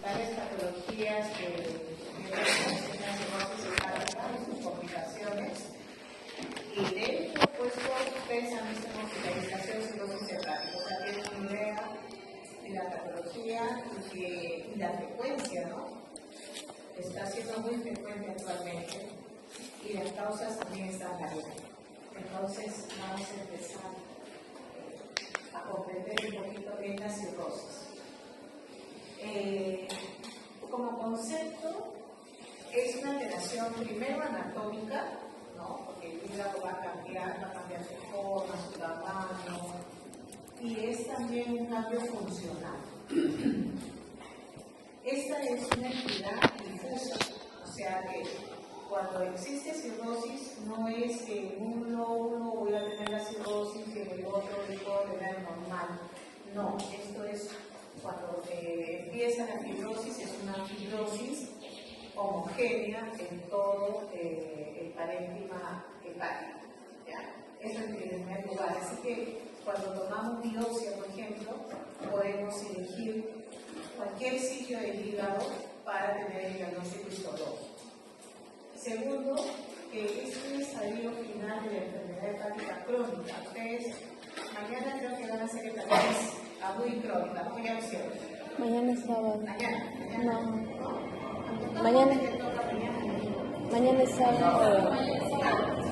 principales patologías de la cirrosis hepática y sus complicaciones. Y de hecho, pues todos ustedes han visto hospitalización de cirrosis hepática, o sea, tienen una idea de la patología y la frecuencia, ¿no? Está siendo muy frecuente actualmente y las causas también están variando. Entonces, vamos a empezar a comprender un poquito bien la cirrosis. Como concepto, es una alteración primero anatómica, ¿no? Porque el hígado va a cambiar su forma, su tamaño, y es también un cambio funcional. Esta es una entidad difusa, o sea que cuando existe cirrosis no es que en un lóbulo voy a tener la cirrosis y en el otro puedo tener normal. No, esto es cuando empieza la fibrosis, es una fibrosis homogénea en todo el parénquima hepático. Eso en primer lugar. Así que cuando tomamos biopsia, por ejemplo, podemos elegir cualquier sitio del hígado para tener el diagnóstico histológico. Segundo, que este es el estadio final de la enfermedad hepática crónica. Ustedes mañana creo que van a hacer hepatitis aguda y crónica, ¿no? Ya lo hicieron. Mañana es sábado. Mañana. No. Mañana es sábado.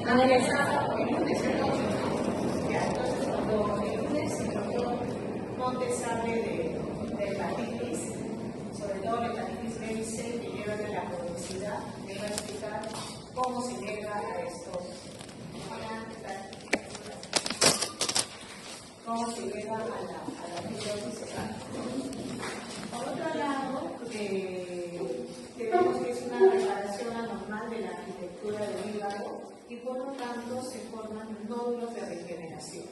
Mañana es sábado. Entonces, cuando el lunes el doctor Montes hable de hepatitis, sobre todo la hepatitis B y C, que lleva de la cronicidad, le va a explicar cómo se llega a estos, cómo se llega a la fibrosis hepática. Por otro lado, tenemos que es una reparación anormal de la arquitectura del hígado y por lo tanto se forman nódulos de regeneración.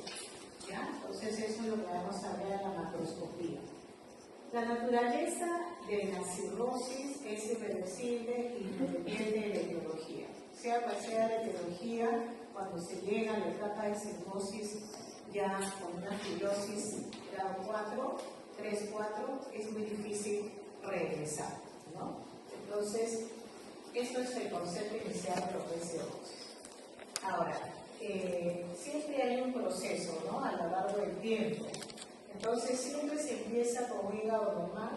¿Ya? Entonces eso es lo que vamos a ver a la macroscopía. La naturaleza de la cirrosis es irreversible y depende de la etiología. Sea cual sea la etiología, cuando se llega a la etapa de cirrosis ya con una fibrosis grado 4, 3, 4, es muy difícil regresar, ¿no? Entonces, esto es el concepto inicial de lo que es cirrosis. Ahora, siempre hay un proceso, ¿no? A lo largo del tiempo. Entonces, siempre se empieza con un hígado normal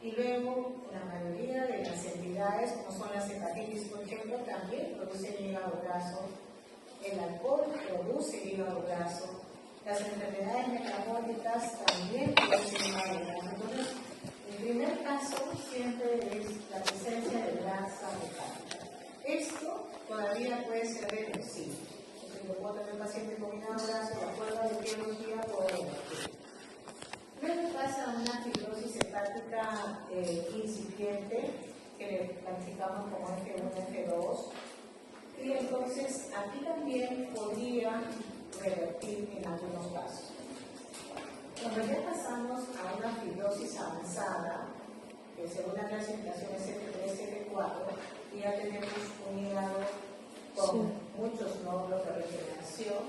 y luego la mayoría de las entidades, como son las hepatitis, por ejemplo, también producen hígado graso. El alcohol produce hígado graso. Las enfermedades metabólicas también producen hígado graso. Entonces, el primer caso siempre es la presencia de grasa hepática. Esto todavía puede ser reversible. Yo puedo tener pacientes con hígado graso, de acuerdo a la etiología, puedo revertir. Luego pasa una fibrosis hepática incipiente, que le clasificamos como F1, F2, y entonces aquí también podría revertir en algunos casos. Cuando ya pasamos a una fibrosis avanzada, que según la clasificación es F3, F4, y ya tenemos un hígado con muchos nódulos de regeneración,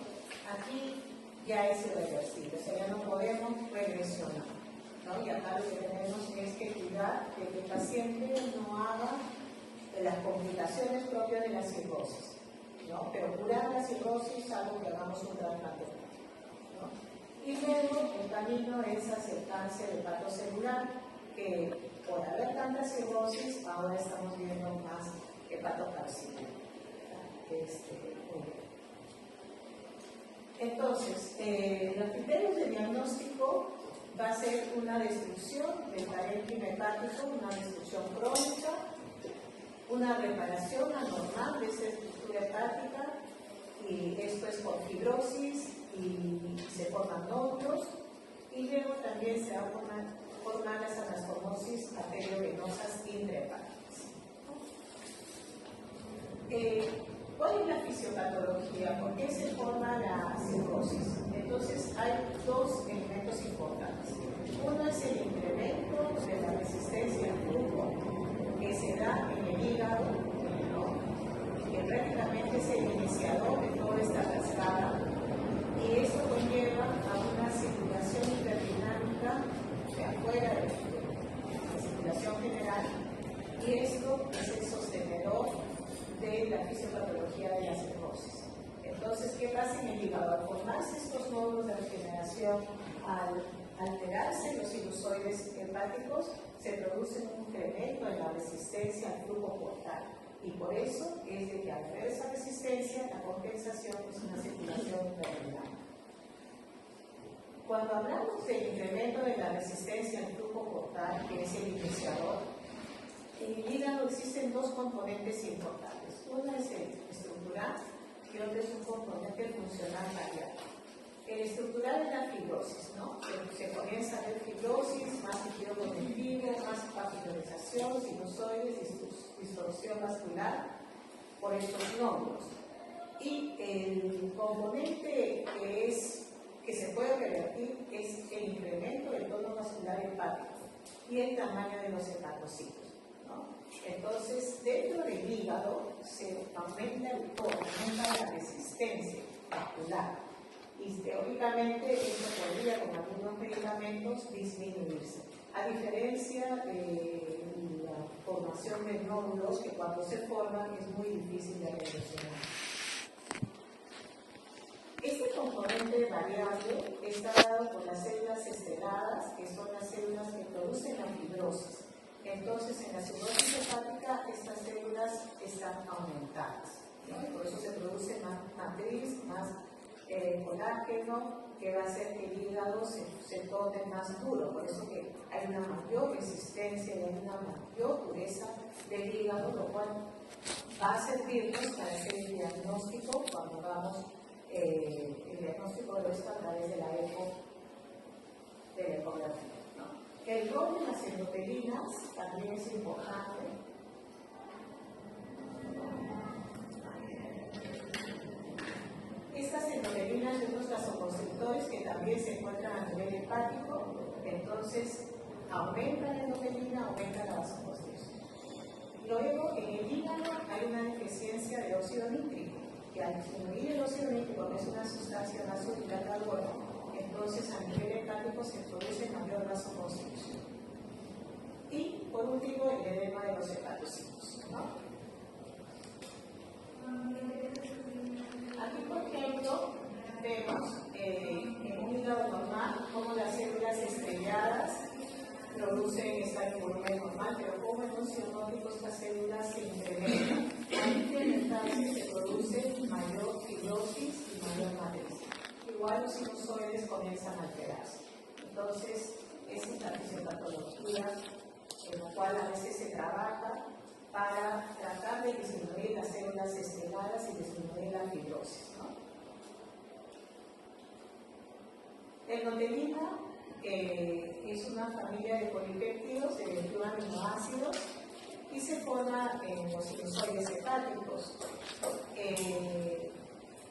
aquí ya es irreversible, o sea, ya no podemos regresionar, ¿no? Y acá lo que tenemos es que cuidar de que el paciente no haga las complicaciones propias de la cirrosis, ¿no? Pero curar la cirrosis es algo que hagamos un trasplante, ¿no? Y luego el camino es acercarse al hepatocelular, que por haber tanta cirrosis ahora estamos viendo más hepatocarcinoma. Entonces, los criterios de diagnóstico va a ser una destrucción del parénquima hepático, una destrucción crónica, una reparación anormal de esa estructura hepática, y esto es con fibrosis y se forman nódulos, y luego también se va a formar las anastomosis arteriovenosas intrahepáticas. ¿Cuál es la fisiopatología? ¿Por qué se forma la cirrosis? Entonces hay dos elementos importantes. Uno es el incremento de la resistencia al flujo que se da en el hígado, ¿no? Que prácticamente es el iniciador de toda esta cascada, y esto conlleva a una circulación hiperdinámica de afuera del flujo, la circulación general, y esto es el sostenedor de la fisiopatología de la cirrosis. Entonces, ¿qué pasa en el hígado? Al formarse estos nódulos de regeneración, al alterarse los sinusoides hepáticos, se produce un incremento en la resistencia al flujo portal. Y por eso es de que al haber esa resistencia, la compensación es una circulación irregular. Cuando hablamos del incremento de la resistencia al flujo portal, que es el iniciador, en el hígado existen dos componentes importantes. Uno es el estructural y otro es un componente funcional variable. El estructural es la fibrosis, ¿no? Se comienza a ver fibrosis, más tejido conectivo, más papilarización, sinusoides, distorsión vascular por estos nódulos. Y el componente que se puede revertir es el incremento del tono vascular hepático y el tamaño de los hepatocitos, ¿no? Entonces, dentro del hígado se aumenta el tono, aumenta la resistencia vascular. Y teóricamente esto podría, con algunos medicamentos, disminuirse. A diferencia de la formación de nódulos, que cuando se forman es muy difícil de reversionar. Este componente variable está dado por las células esteladas, que son las células que producen la fibrosis. Entonces, en la cirrosis hepática, estas células están aumentadas, ¿no? Y por eso se produce más matriz, más colágeno, que va a hacer que el hígado se torne más duro. Por eso que hay una mayor resistencia y hay una mayor dureza del hígado, lo cual va a servirnos para hacer el diagnóstico cuando hagamos el diagnóstico de esto a través de la ecografía, ¿no? El rol de las endotelinas también es importante. Estas endotelinas son unos vasoconstrictores que también se encuentran a nivel hepático, entonces aumenta la endotelina, aumenta la vasoconstricción. Luego, en el hígado hay una deficiencia de óxido nítrico, que al disminuir el óxido nítrico, que es una sustancia vasodilatadora, entonces a nivel hepático se produce mayor vasoconstricción. Y por último, el edema de los hepatocitos, ¿no? Aquí, por ejemplo, vemos en un hígado normal cómo las células estrelladas producen esta volumen normal, pero como en un cianótico estas células se incrementan. Al incrementarse se produce mayor fibrosis y mayor matriz. Igual los sinusoides comienzan a alterarse. Entonces, esa es la fisiopatología en la cual a veces se trabaja para tratar de disminuir las células esteladas y disminuir la fibrosis, ¿no? Endotelina es una familia de polipéptidos de 21 aminoácidos y se forma en los sinusoides hepáticos.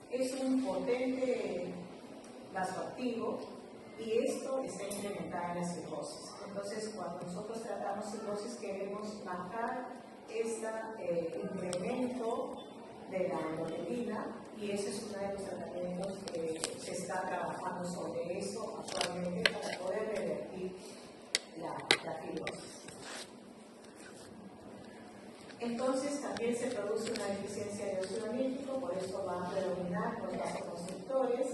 Es un potente vasoactivo y esto está implementado en la cirrosis. Entonces, cuando nosotros tratamos cirrosis, queremos bajar este incremento de la endotelina y ese es uno de los tratamientos que se está trabajando sobre eso actualmente para poder revertir la fibrosis. Entonces también se produce una deficiencia de óxido nítrico, por eso van a predominar los vasoconstrictores.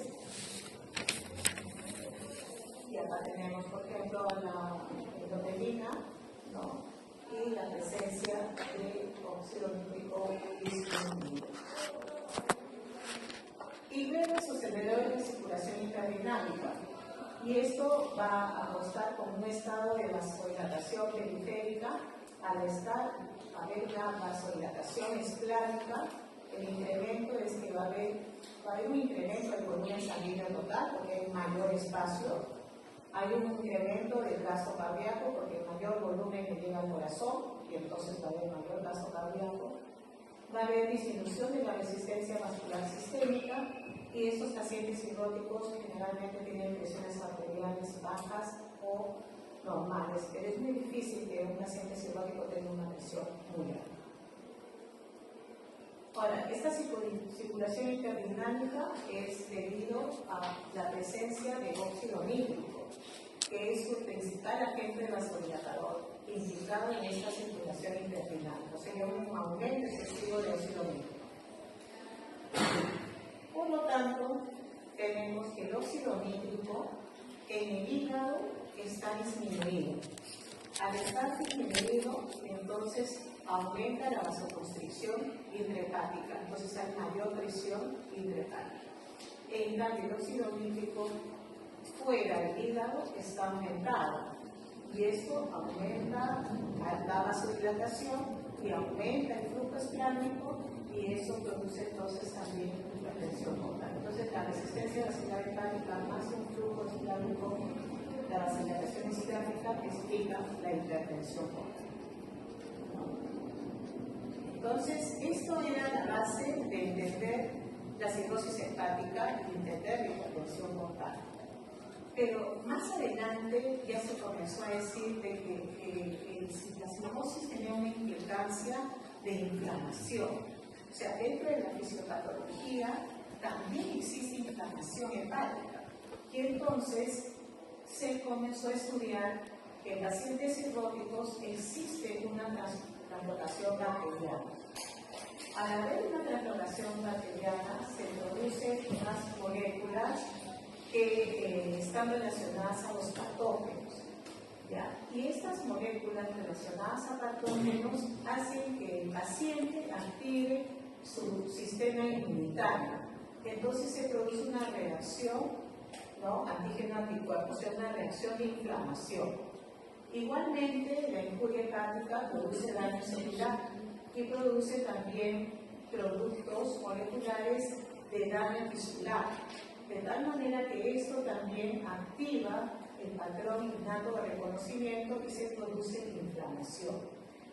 Y acá tenemos, por ejemplo, la endotelina, ¿no? Y la presencia de óxido nítrico disminuido. Y luego el sostenedor de circulación intradinámica. Y esto va a constar con un estado de vasodilatación periférica. Al haber una vasodilatación esplánica, el incremento es que va a haber un incremento del volumen sanguíneo total porque hay mayor espacio. Hay un incremento del gasto cardíaco porque el mayor volumen le llega al corazón y entonces va a haber mayor gasto cardíaco. Va a haber disminución de la resistencia vascular sistémica y estos pacientes cirróticos generalmente tienen presiones arteriales bajas o normales, pero es muy difícil que un paciente cirrótico tenga una presión muy alta. Ahora, esta circulación interdinámica es debido a la presencia de óxido nítrico, que es su principal agente vasodilatador. implicado en esta circulación intestinal, o sea, un aumento excesivo de óxido nítrico. Por lo tanto, tenemos que el óxido nítrico en el hígado está disminuido. Al estar disminuido, entonces aumenta la vasoconstricción intrahepática, entonces hay mayor presión intrahepática. En cambio, el óxido nítrico fuera del hígado está aumentado y esto aumenta la vasodilatación y aumenta el flujo esplánico y eso produce entonces también hipertensión portal. Entonces la resistencia vascular hepática más un flujo esplánico, la vasodilatación esplánica explica la hipertensión portal. Entonces esto era la base de entender la cirrosis hepática y entender la hipertensión portal. Pero más adelante ya se comenzó a decir de que la cirrosis tenía una implicancia de inflamación. O sea, dentro de la fisiopatología también existe inflamación hepática. Y entonces se comenzó a estudiar que en pacientes cirróticos existe una translocación bacteriana. Al haber una translocación bacteriana se producen unas moléculas que están relacionadas a los patógenos. ¿Ya? Y estas moléculas relacionadas a patógenos hacen que el paciente active su sistema inmunitario. Entonces se produce una reacción, ¿no? Antígeno-anticuerpo, o sea, una reacción de inflamación. Igualmente, la injuria hepática produce daño celular y produce también productos moleculares de daño tisular. De tal manera que esto también activa el patrón innato de reconocimiento y se produce inflamación.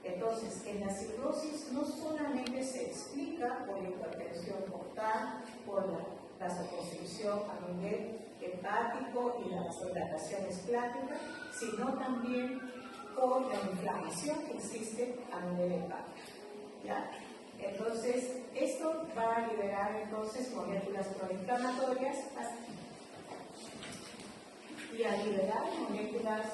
Entonces, en la cirrosis no solamente se explica por la hipertensión portal, por la vasoconstricción a nivel hepático y la vasodilatación esplánica, sino también por la inflamación que existe a nivel hepático. ¿Ya? Entonces, esto va a liberar entonces moléculas proinflamatorias y al liberar moléculas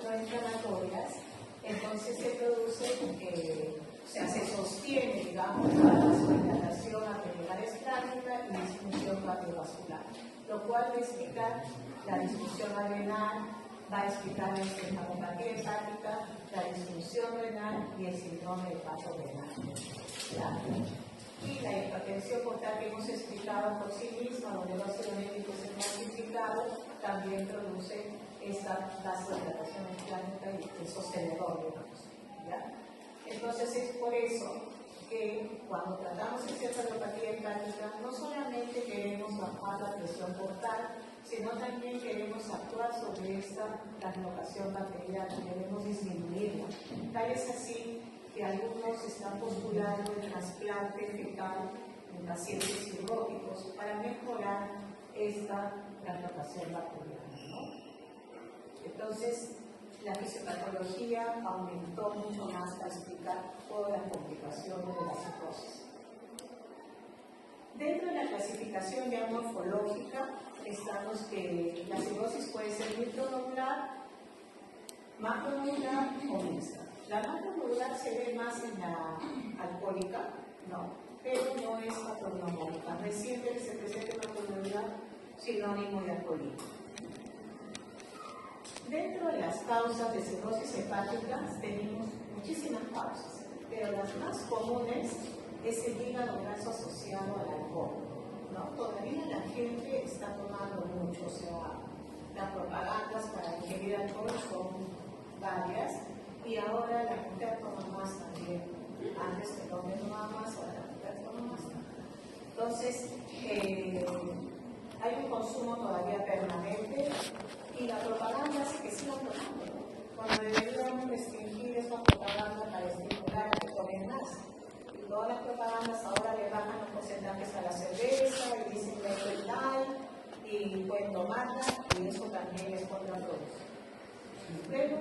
proinflamatorias, entonces se produce, o sea, se sostiene, digamos, la vasodilatación arteriolar esplánica y disfunción cardiovascular, lo cual va a explicar la disfunción adrenal, va a explicar la encefalopatía hepática, la disfunción renal y el síndrome hepatorenal. Y la hipertensión portal que hemos explicado por sí misma, donde el óxido nítrico es multiplicado, también produce esta vasodilatación esplánica y el sostenedor, digamos. ¿Ya? Entonces es por eso que cuando tratamos encefalopatía hepática, no solamente queremos bajar la presión portal, sino también queremos actuar sobre esta translocación bacteriana, queremos disminuirla. Tal es así que algunos están postulando el trasplante fecal en pacientes cirróticos para mejorar esta translocación bacteriana, ¿no? Entonces, la fisiopatología aumentó mucho más para explicar todas las complicaciones de la cirrosis. Dentro de la clasificación ya morfológica, estamos que la cirrosis puede ser micronodular, macronodular o mixta. La macronodular se ve más en la alcohólica, no, pero no es patognomónica. No es siempre que se presente macronodular sinónimo de alcoholismo. Dentro de las causas de cirrosis hepática tenemos muchísimas causas, pero las más comunes es el hígado graso asociado al alcohol, ¿no? Todavía la gente está tomando mucho, o sea, las propagandas para ingerir alcohol son varias y ahora la mujer toma más también. Antes el hombre tomaba más, ahora la mujer toma más. Entonces, hay un consumo todavía permanente y la propaganda hace que sigan tomando, ¿no? Cuando deberíamos restringir esa propaganda para estimular a que tomen más. Y todas las propagandas ahora le bajan los porcentajes a la cerveza y dicen que es tal y pueden tomarla y eso también es contraproducente. Pero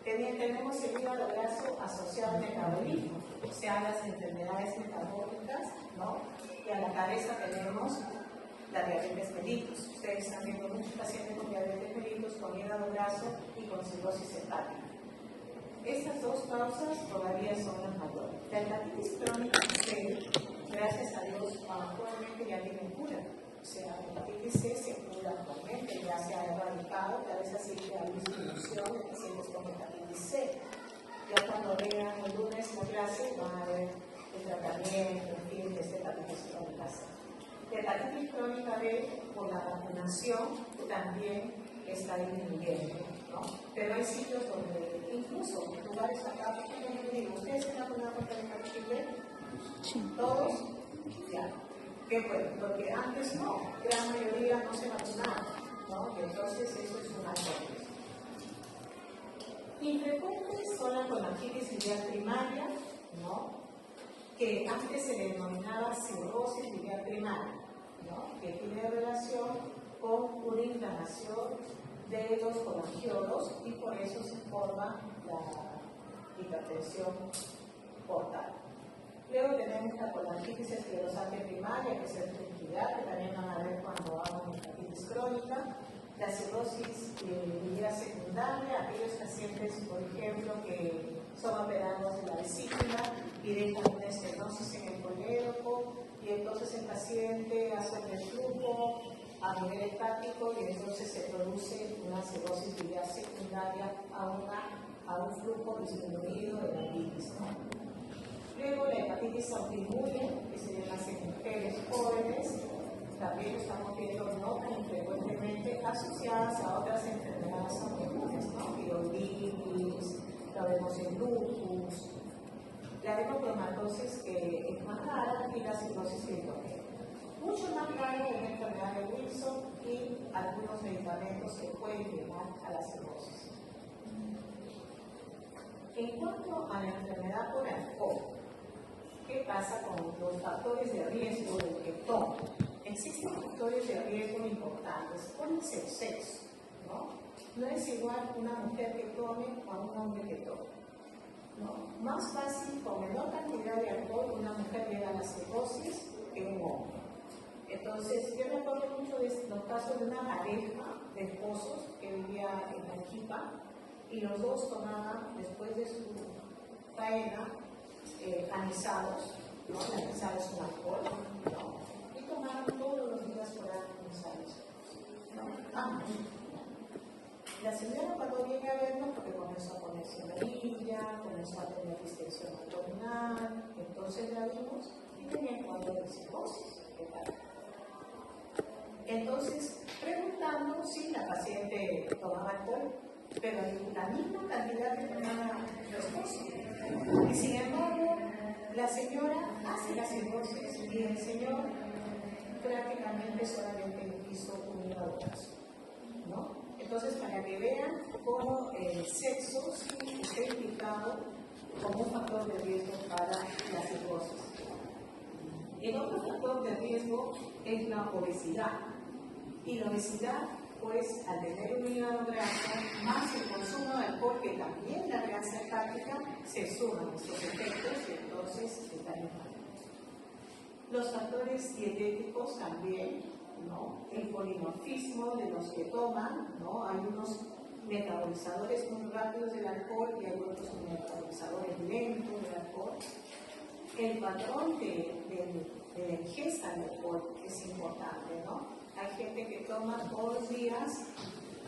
tenemos el hígado graso asociado al metabolismo, o sea, a las enfermedades metabólicas, ¿no? Y a la cabeza tenemos la diabetes mellitus. Ustedes están viendo muchos pacientes con diabetes mellitus, con hígado graso y con cirrosis hepática. Estas dos causas todavía son las mayores. La hepatitis crónica C, gracias a Dios, actualmente ya tiene cura. O sea, la hepatitis C se cura actualmente, ya se ha erradicado, tal vez así que hay disminución de pacientes con hepatitis C. Ya cuando vean el lunes la clase van a ver el tratamiento, en fin, de esta hepatitis crónica C. La hepatitis crónica B, por la vacunación, también está disminuyendo, ¿no? Pero hay sitios donde, incluso en lugares acá, por ejemplo, digo, ¿ustedes se han vacunado contra la hepatitis B? Sí. ¿Todos? Ya. Qué bueno, porque antes no, gran mayoría no se vacunaban, ¿no? Y entonces eso es una cosa. Infrecuentes son la colangiosis biliar primaria, ¿no? Que antes se le denominaba cirrosis biliar primaria, ¿no? Que tiene relación con una inflamación de los colangiolos y por eso se forma la hipertensión portal. Luego tenemos la colangiosis esclerosante primaria, que es el tranquilidad, que también van a ver cuando hagan hepatitis crónica. La cirrosis biliar secundaria, aquellos pacientes, por ejemplo, que son operados de la vesícula y dejan una estenosis en el colédoco, y entonces el paciente hace un reflujo a nivel hepático y entonces se produce una cirrosis biliar secundaria a un flujo disminuido de la bilis, ¿no? Luego la hepatitis autoinmune, que se hace en mujeres jóvenes, también estamos viendo no tan frecuentemente asociadas a otras enfermedades autoinmunes, ¿no? Tiroiditis, la vemos en lupus, la hemocromatosis que es más rara y la cirrosis hidrogénica. Mucho más raro es la enfermedad de Wilson y algunos medicamentos que pueden llevar a la cirrosis. En cuanto a la enfermedad por alcohol, ¿qué pasa con los factores de riesgo del que toma? Existen factores de riesgo importantes. ¿Cuál es el sexo? No es igual una mujer que tome a un hombre que tome, ¿no? Más fácil, con menor cantidad de alcohol, una mujer llega a la cirrosis que un hombre. Entonces, yo me acuerdo mucho de los casos de una pareja de esposos que vivía en Arequipa y los dos tomaban, después de su faena, anisados, ¿no? El anisado es un alcohol, ¿no? Y tomaban todos los días por anisados, ¿no? La señora cuando viene a vernos, porque comenzó a ponerse amarilla, comenzó a tener distensión abdominal, entonces la vimos y tenía un cuadro de cirrosis. Entonces, preguntando si la paciente tomaba alcohol, pero la misma cantidad que tomaba el esposo. Y sin embargo, la señora hace la cirrosis y el señor prácticamente solamente hizo un hígado graso, ¿no? Entonces, para que vean cómo el sexo sí está implicado como un factor de riesgo para la cirrosis. El otro factor de riesgo es la obesidad. Y la obesidad, pues, al tener un hígado graso, más el consumo de alcohol, que también la grasa hepática, se suman estos efectos y entonces está mal. Los factores dietéticos también, ¿no? El polimorfismo de los que toman, ¿no? Hay unos metabolizadores muy rápidos del alcohol y hay otros metabolizadores lentos del alcohol. El patrón de la ingesta de alcohol es importante, ¿no? Hay gente que toma todos los días,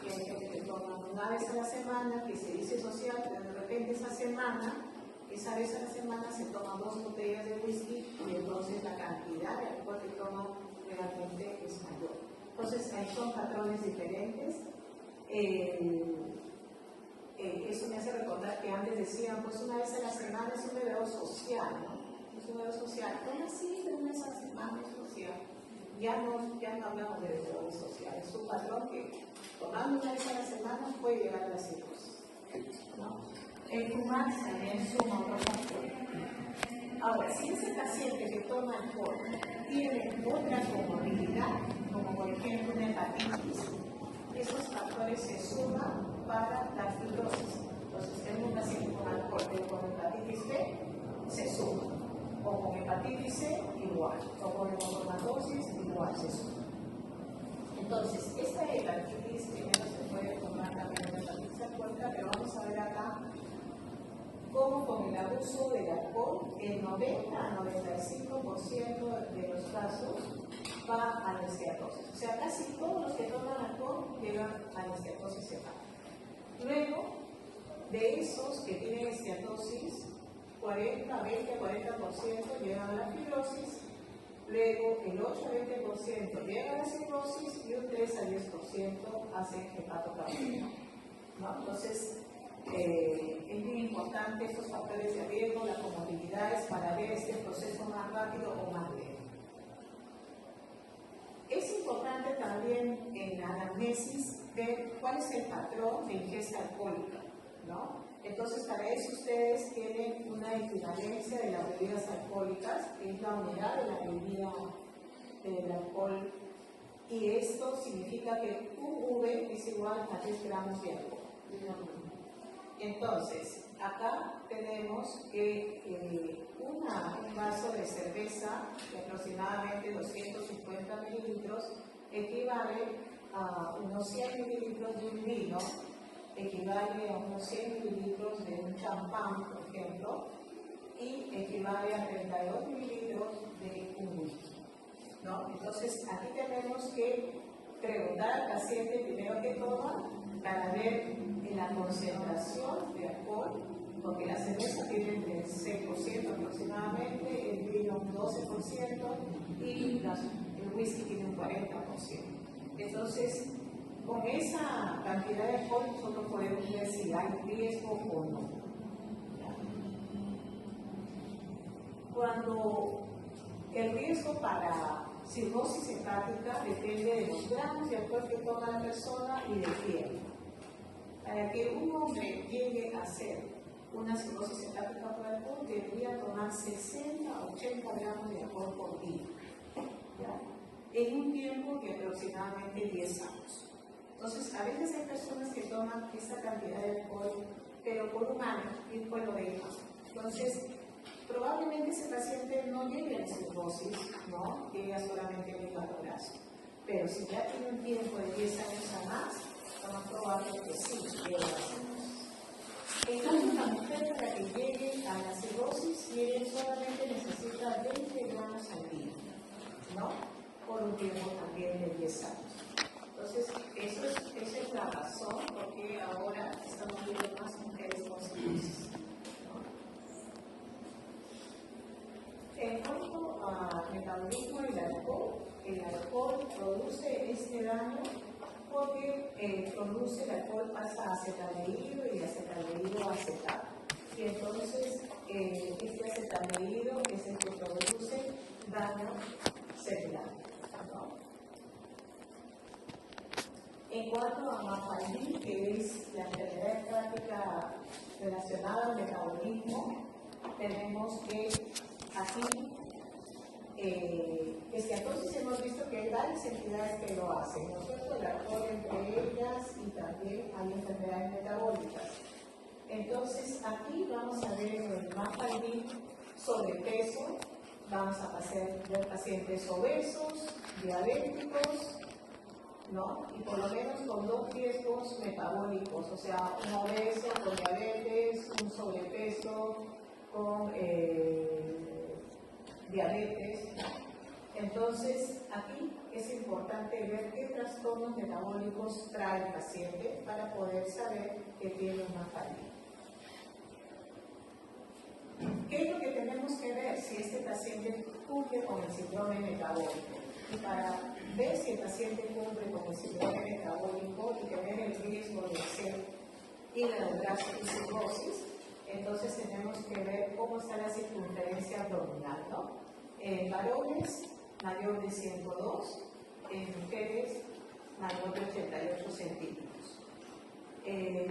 y hay gente que toma una vez a la semana, que se dice social, pero de repente esa vez a la semana se toman 2 botellas de whisky y entonces la cantidad de alcohol que toma realmente es mayor. Entonces, ahí son patrones diferentes. Eso me hace recordar que antes decían, pues una vez a la semana es un bebedor social, ¿no? Es un bebedor social. ¿Cómo así de una vez a la semana es social? Ya no hablamos de bebedores sociales. Es un patrón que tomando una vez a la semana puede llegar a la cirrosis, ¿no? El fumar también suma otro factor. Ahora, si ese paciente que toma alcohol tiene otra comorbilidad, como por ejemplo una hepatitis, esos factores se suman para la fibrosis. Entonces, tenemos un paciente con alcohol, pero con hepatitis B se suma. O con hepatitis C, igual. O con hemocromatosis, igual se suma. Entonces, esta hepatitis primero se puede tomar también una hepatitis alcohólica, pero vamos a ver acá cómo con el abuso del alcohol, el 90 a 95% de los casos va a la esteatosis. O sea, casi todos los que toman alcohol llegan a la esteatosis hepática. Luego, de esos que tienen esteatosis, 20 a 40% llegan a la fibrosis, luego el 8 a 20% llega a la cirrosis y un 3 a 10% hacen hepatocarcinoma, ¿no? Entonces, es muy importante estos factores de riesgo, las comorbilidades, para ver este proceso más rápido o más lento. Es importante también en la anamnesis ver cuál es el patrón de ingesta alcohólica, ¿no? Entonces, para eso ustedes tienen una equivalencia de las bebidas alcohólicas, que es la unidad de la bebida del alcohol, y esto significa que un V es igual a 10 gramos de alcohol. Entonces, acá tenemos que un vaso de cerveza de aproximadamente 250 mililitros equivale a unos 100 mililitros de un vino, equivale a unos 100 mililitros de un champán, por ejemplo, y equivale a 32 mililitros de un whisky, ¿no? Entonces, aquí tenemos que preguntar al paciente primero que toma para ver la concentración de alcohol, porque la cerveza tiene el 6% aproximadamente, el vino un 12% y el whisky tiene un 40%. Entonces, con esa cantidad de alcohol nosotros podemos ver si hay riesgo o no. Cuando el riesgo para cirrosis hepática depende de los gramos de alcohol que toma la persona y del tiempo. Para que un hombre llegue a hacer una cirrosis hepática por alcohol, debería tomar 60 a 80 gramos de alcohol por día, ¿ya? En un tiempo de aproximadamente 10 años. Entonces, a veces hay personas que toman esta cantidad de alcohol, pero por un año, y después lo dejan. Entonces, probablemente ese paciente no llegue a la cirrosis, ¿no? Llegue solamente al hígado graso. Pero si ya tiene un tiempo de 10 años a más, lo más probable que sí llegue a la cirrosis. En cambio, la mujer para que llegue a la cirrosis, solamente necesita 20 gramos al día, ¿no? Por un tiempo también de 10 años. Entonces, esa es la razón por qué ahora estamos viendo más mujeres con cirrosis, ¿no? En cuanto al metabolismo del alcohol, el alcohol produce este daño porque produce, el alcohol pasa a acetaldehído y de acetaldehído a acetato. Y entonces, este acetaldehído es el que produce daño celular, ¿no? En cuanto a Mafaldi, que es la enfermedad hepática relacionada al metabolismo, tenemos que aquí, entonces hemos visto que hay varias entidades que lo hacen, ¿no es cierto? El alcohol entre ellas y también hay enfermedades metabólicas. Entonces, aquí vamos a ver en el Mafaldi sobrepeso, vamos a ver pacientes obesos, diabéticos, ¿no? Y por lo menos con 2 riesgos metabólicos, o sea, un obeso con diabetes, un sobrepeso con diabetes. Entonces, aquí es importante ver qué trastornos metabólicos trae el paciente para poder saber que tiene una falla. ¿Qué es lo que tenemos que ver si este paciente cumple con el síndrome metabólico? Y para ver si el paciente cumple con el síndrome metabólico y tener el riesgo de hacer hígado graso y cirrosis, entonces tenemos que ver cómo está la circunferencia abdominal, ¿no? En varones, mayor de 102, en mujeres, mayor de 88 centímetros.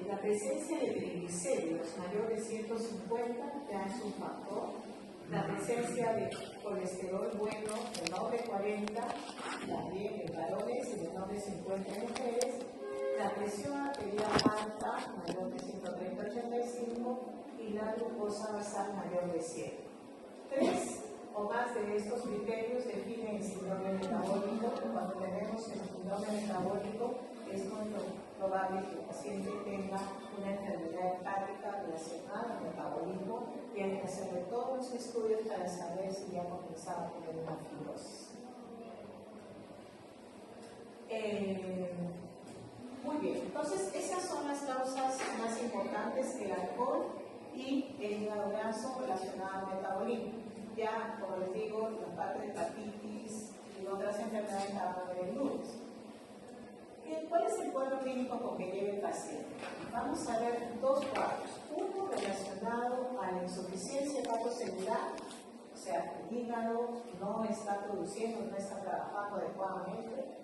La presencia de triglicéridos mayor de 150 ya es un factor. La presencia de colesterol bueno menor de 40, también en varones y menor de 50 en mujeres. La presión arterial alta mayor de 130-85 y la glucosa basal mayor de 100. 3 o más de estos criterios definen el síndrome metabólico. Cuando tenemos el síndrome metabólico es muy probable que el paciente tenga una enfermedad hepática relacionada al metabolismo y hay que hacerle todos los estudios para saber si ya ha comenzado a tener una fibrosis. Muy bien, entonces esas son las causas más importantes: el alcohol y el hígado graso relacionado al metabolismo. Ya, como les digo, la parte de hepatitis y otras enfermedades la van a ver el lunes. ¿Cuál es el cuadro clínico con que lleve el paciente? Vamos a ver dos cuadros. Uno relacionado a la insuficiencia hepatocelular, o sea, el hígado no está produciendo, no está trabajando adecuadamente.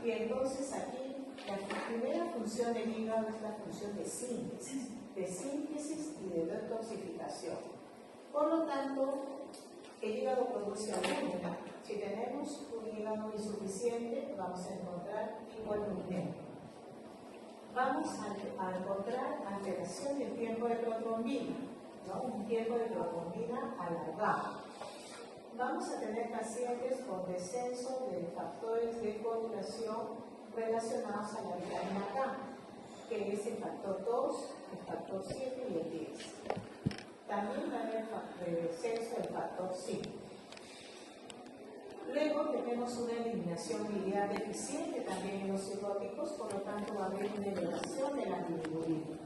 Y entonces aquí la primera función del hígado es la función de síntesis y de detoxificación. Por lo tanto, el hígado produce albúmina. Si tenemos un hígado insuficiente, vamos a encontrar hipoalbuminemia. Vamos a encontrar alteración del tiempo de protrombina, ¿no? Un tiempo de protrombina alargado. Vamos a tener pacientes con descenso de factores de coagulación relacionados a la vitamina K, que es el factor 2, el factor 7 y el 10. También va a haber descenso del factor 5. Luego tenemos una eliminación biliar deficiente también en los cirróticos, por lo tanto va a haber una elevación de la bilirrubina.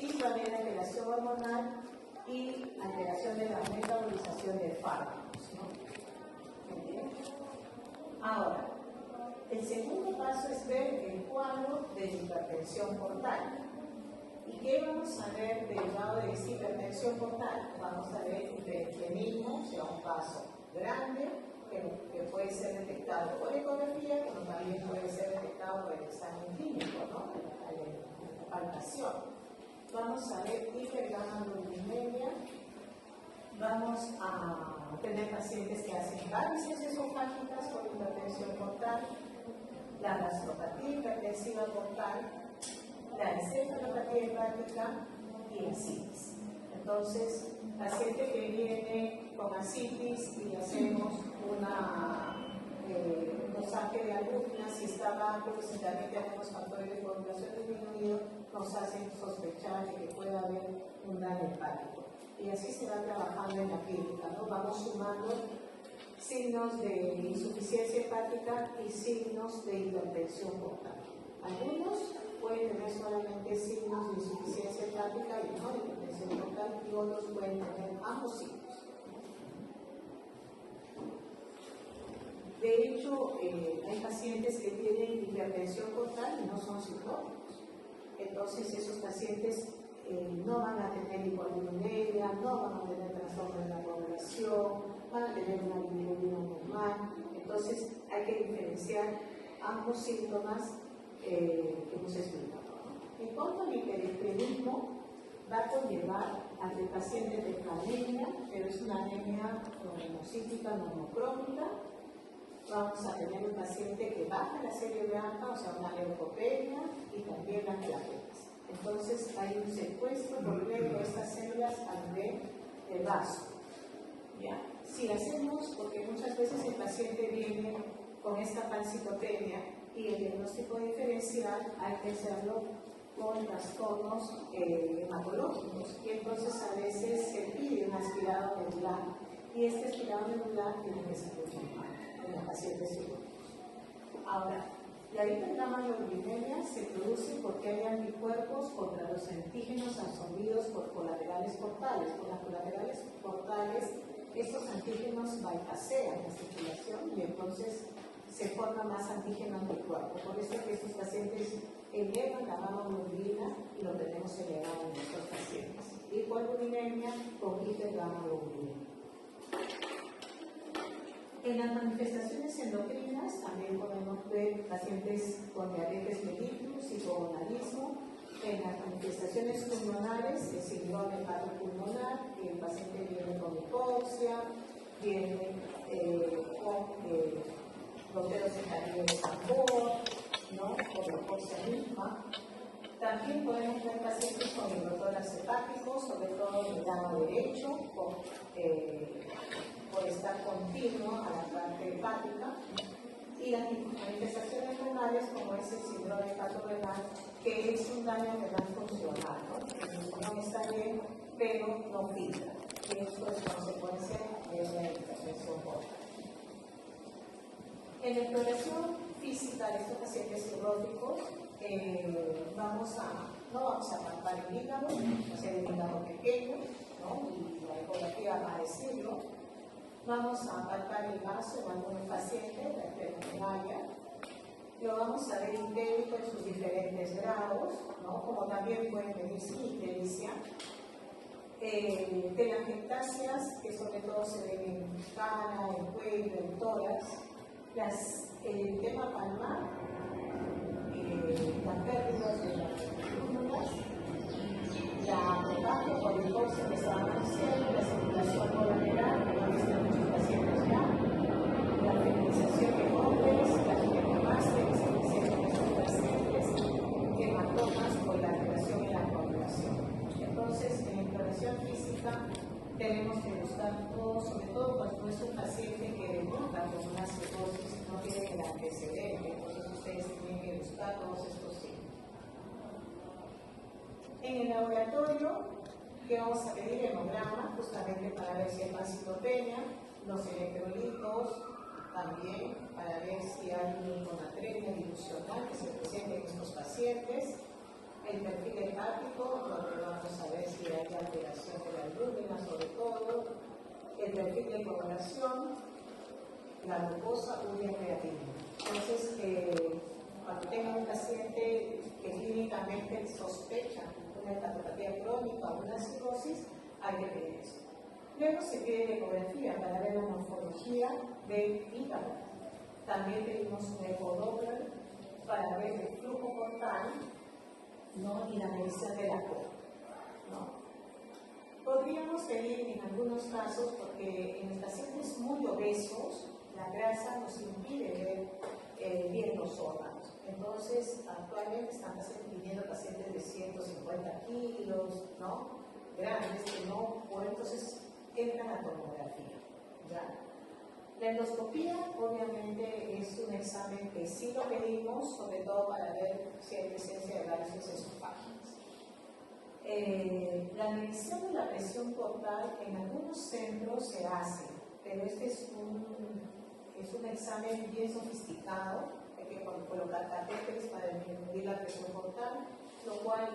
Y va a haber alteración hormonal y alteración de la metabolización de fármacos, ¿no? Muy bien. Ahora, el segundo paso es ver el cuadro de hipertensión portal. ¿Y qué vamos a ver derivado de esta hipertensión portal? Vamos a ver hipertensión, o sea, un paso grande que puede ser detectado por ecografía, pero también puede ser detectado por el examen clínico, ¿no? La palpación. Vamos a ver hipergamaglobulinemia. Vamos a tener pacientes que hacen varices esofágicas por hipertensión portal, la gastropatía hipertensiva portal, la encefalopatía hepática y ascitis. Entonces, paciente que viene con ascitis y hacemos un dosaje de albúmina, si está bajo y si también tenemos factores de coagulación disminuidos, nos hacen sospechar de que pueda haber un daño hepático. Y así se va trabajando en la clínica, ¿no? Vamos sumando signos de insuficiencia hepática y signos de hipertensión portal. Algunos pueden tener solamente signos de insuficiencia hepática y no de hipertensión portal, y otros pueden tener ambos signos. De hecho, hay pacientes que tienen hipertensión portal y no son cirróticos. Entonces, esos pacientes no van a tener hipoalbuminemia, no van a tener trastorno de la coagulación, van a tener una bilirrubina normal. Entonces, hay que diferenciar ambos síntomas que hemos explicado. En cuanto al hiperestrenismo, va a conllevar a que el paciente tenga anemia, pero es una anemia monocítica, monocrónica. Vamos a tener un paciente que baja la serie blanca, o sea, una leucopenia y también las plaquetas. Entonces, hay un secuestro completo de estas células a nivel del vaso. ¿Ya? Si hacemos, porque muchas veces el paciente viene con esta pancitopenia y el diagnóstico diferencial hay que hacerlo con trastornos hematológicos, y entonces a veces se pide un aspirado medular, y este aspirado medular tiene que ser en los pacientes cirúrgicos. Ahora, la hipergamaglobulinemia se produce porque hay anticuerpos contra los antígenos absorbidos por colaterales portales. Por las colaterales portales, estos antígenos bypassean la circulación y entonces se forman más antígenos del cuerpo. Por eso es que estos pacientes elevan la gamma-globulina y lo tenemos elevado en estos pacientes. Hipoalbuminemia con hipergamaglobulinemia. En las manifestaciones endocrinas también podemos ver pacientes con diabetes mellitus y hipogonadismo. En las manifestaciones pulmonares, el síndrome hepatopulmonar, que el paciente viene con hipoxia, viene con goteros de cariño de tambor, ¿no? Por la hipoxia misma. También podemos ver pacientes con hidrotórax hepático, sobre todo en el lado derecho, con por estar continuo a la parte hepática, y las manifestaciones renales como es el síndrome hepatorenal, que es un daño renal funcional, ¿no? El riñón está bien, pero no filtra, y esto es consecuencia de una hipertensión portal. En la exploración física de estos pacientes cirróticos, no vamos a palpar el hígado, hacer el hígado pequeño, ¿no? Y la ecografía va a decirlo. Vamos a palpar el vaso en algunos pacientes, la esplenomegalia. Lo vamos a ver idéntico en sus diferentes grados, ¿no? Como también pueden venir sin ictericia. Telangiectasias, que sobre todo se ven en cara, en cuello, en tórax. El tema palmar, las pérdidas de las columnas, la hepatio por el corso que estaba anunciando, la circulación colateral, que no están muchos pacientes ya, la feminización de hombres, la ginecomástia, que se presenta en estos pacientes, hematomas por la alteración en la coagulación. Entonces, en la exploración física, tenemos que buscar todo, sobre todo cuando es un paciente que debuta con una cirrosis, no tiene el antecedente, entonces ustedes tienen que buscar todos estos signos. En el laboratorio, que vamos a pedir hemograma, justamente para ver si hay macilopenia, los electrolitos, también para ver si hay niconatremia dilucional que se presente en estos pacientes. El perfil hepático, donde vamos a ver si hay alteración de la albúmina, sobre todo. El perfil de coagulación, la glucosa, urea y creatinina. Entonces, cuando tenga un paciente que clínicamente sospecha una hepatopatía crónica o una cirrosis, hay que pedir eso. Luego se pide la ecografía para ver la morfología del hígado. También pedimos un ecodoppler para ver el flujo portal, ¿no? Y la medición de la cola, ¿no? Podríamos pedir en algunos casos, porque en los pacientes muy obesos, la grasa nos impide ver bien los órganos. Entonces, actualmente están pidiendo pacientes de 150 kilos, ¿no? Grandes, que no, o entonces entran a tomografía, ¿ya? La endoscopía, obviamente, es un examen que sí lo pedimos, sobre todo para ver si hay presencia de varices esofágicas. La medición de la presión portal en algunos centros se hace, pero este es un examen bien sofisticado. Hay que colocar catéteres para medir la presión portal, lo cual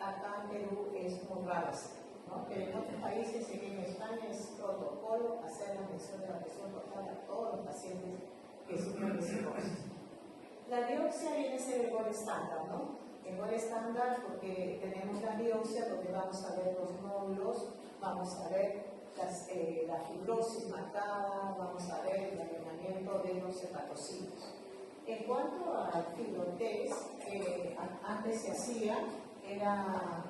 acá en Perú es muy raro hacer, ¿no? Pero en otros países, en España, es protocolo hacer la medición de la presión portal a todos los pacientes que sufren de cirrosis. La biopsia viene a ser el gol estándar, ¿no? El gol estándar porque tenemos la biopsia donde vamos a ver los nódulos, vamos a ver la fibrosis marcada, vamos a ver el allanamiento de los hepatocitos. En cuanto al fibrotest, antes se hacía, era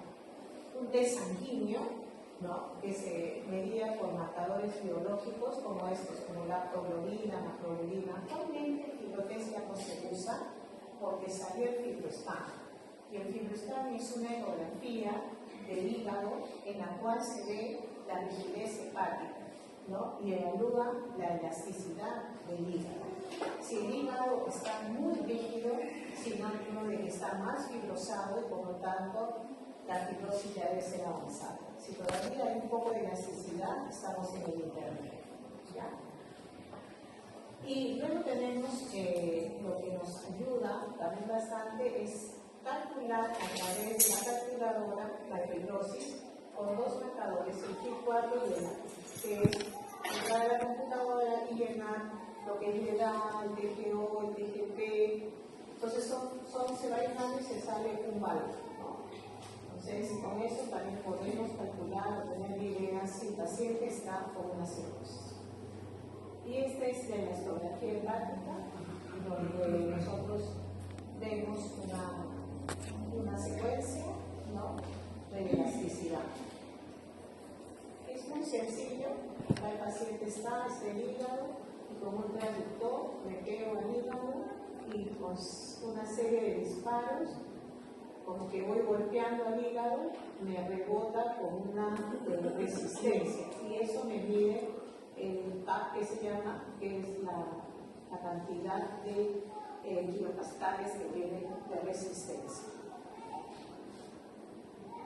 un test sanguíneo, ¿no? Que se medía con marcadores biológicos como estos, como lactoglobina, macroglobina. Actualmente el fibrotest ya no se usa porque salió el fibroscan. Y el fibroscan es una ecografía del hígado en la cual se ve la rigidez hepática, ¿no? Y evalúa la elasticidad del hígado. Si el hígado está muy rígido, sinónimo de que está más fibrosado y por lo tanto la fibrosis ya debe ser avanzada. Si todavía hay un poco de elasticidad, estamos en el intermedio, ¿ya? Y luego tenemos lo que nos ayuda también bastante es calcular a través de la calculadora la fibrosis con dos marcadores, el T4 y el ATI, que es entrar a la computadora y llenar lo que es el EDA, el TGO, el TGP. Entonces se va llenando y se sale un valor, ¿no? Entonces con eso también podemos calcular o tener idea si el paciente está con una cirrosis. Y esta es de la histografía hepática, donde nosotros vemos una secuencia, ¿no? De elasticidad. Es muy sencillo, el paciente está el hígado y con un traductor me pego al hígado y con una serie de disparos, como que voy golpeando al hígado, me rebota con una resistencia y eso me mide el AP se llama, que es la cantidad de kilopascales que tiene de resistencia.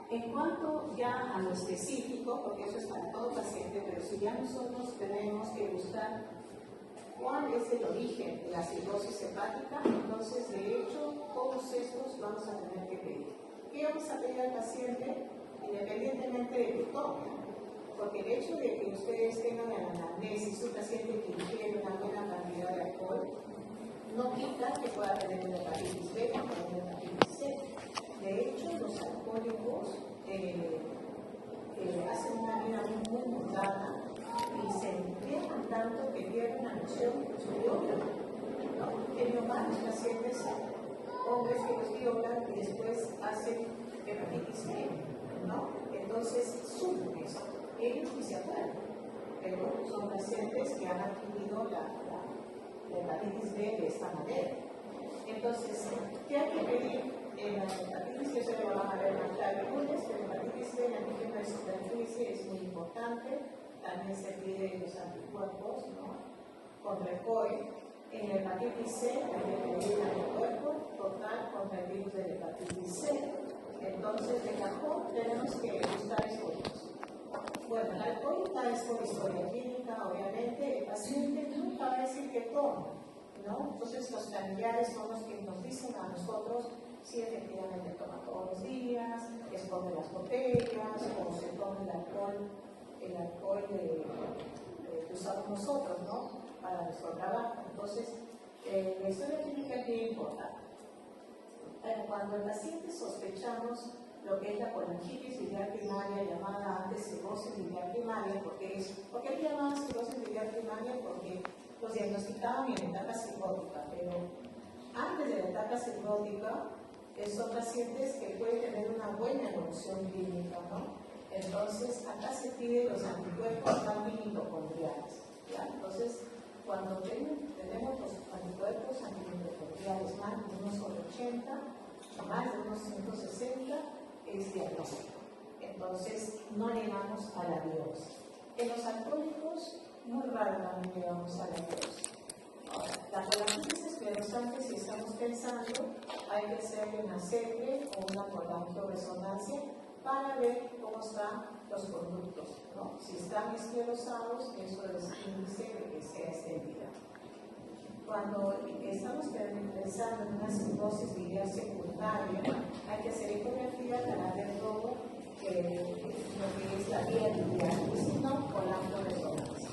En cuanto ya a lo específico, porque eso es para todo paciente, pero si ya nosotros tenemos que buscar cuál es el origen de la cirrosis hepática, entonces de hecho todos estos vamos a tener que pedir. ¿Qué vamos a pedir al paciente? Independientemente de que tome, porque el hecho de que ustedes tengan en la anamnesis un paciente que ingiere una buena cantidad de alcohol, no quita que pueda tener una hepatitis B o una hepatitis C. De hecho, los alcohólicos hacen una vida muy mundana y se embriagan tanto que pierden la noción de su viola. ¿No? He tenido varios pacientes, hombres que los violan y después hacen hepatitis B, ¿no? Entonces, sufren eso. Ellos ni se acuerdan, pero son pacientes que han adquirido la hepatitis B de esta manera. Entonces, ¿qué hay que pedir? En la hepatitis, que eso le vamos a ver más tarde, pero la hepatitis B, la antígeno de superficie es muy importante. También se piden los anticuerpos, ¿no? Contra el COE. En la hepatitis C hay que pedir el anticuerpo total contra el virus de la hepatitis C. Entonces, de cajón tenemos que buscar estos. Bueno, la alcohólica es por historia clínica, obviamente. El paciente nunca va a decir que toma, ¿no? Entonces, los familiares son los que nos dicen a nosotros si efectivamente toma todos los días, esconde las botellas, o se toma el alcohol que usamos nosotros, ¿no? Para nuestro trabajo. Entonces, la historia clínica es bien importante. Cuando el paciente sospechamos lo que es la colangitis biliar primaria, llamada antes cirrosis biliar primaria, ¿por qué le llamaban cirrosis biliar primaria? Porque los diagnosticaban en etapa cirrótica, pero antes de la etapa cirrótica son pacientes que pueden tener una buena evolución clínica, ¿no? Entonces, acá se piden los anticuerpos antimitocondriales, ¿ya? Entonces, cuando tenemos los anticuerpos antimitocondriales más de unos 80, más de unos 160, es diagnóstico. Entonces, no llegamos a la biopsia. En los alcohólicos, muy raro también llegamos a la biopsia. Ahora, la colangitis esclerosante, si estamos pensando, hay que hacerle una CEPRE o una colangioresonancia para ver cómo están los conductos, ¿no? Si están esclerosados, eso es índice de que sea extendida. Cuando estamos pensando en una cirrosis biliar secundaria, hay que hacer ecografía para ver todo lo que es la vía biliar, y si no, colangioresonancia.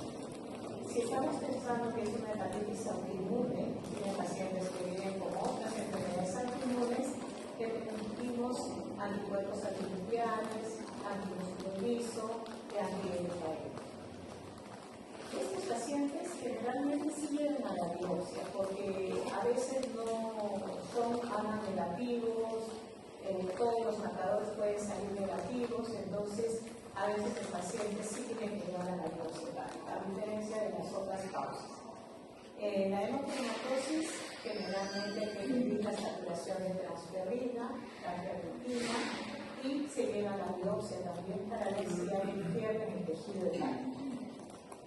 Si estamos pensando que es una hepatitis autoinmune, tienen pacientes que viven con otras enfermedades autoinmunes, le permitimos anticuerpos antinucleares, antimusculizo y antihemoglobina. Estos pacientes generalmente sí llegan a la biopsia porque a veces no son ANA negativos, todos los marcadores pueden salir negativos, entonces a veces el paciente sí tiene que llegar a la biopsia hepática, a diferencia de las otras causas. La hemocromatosis generalmente hay que medir la saturación de transferrina, la ferritina, y se lleva a la biopsia también para ver si hay infierno en el tejido hepático.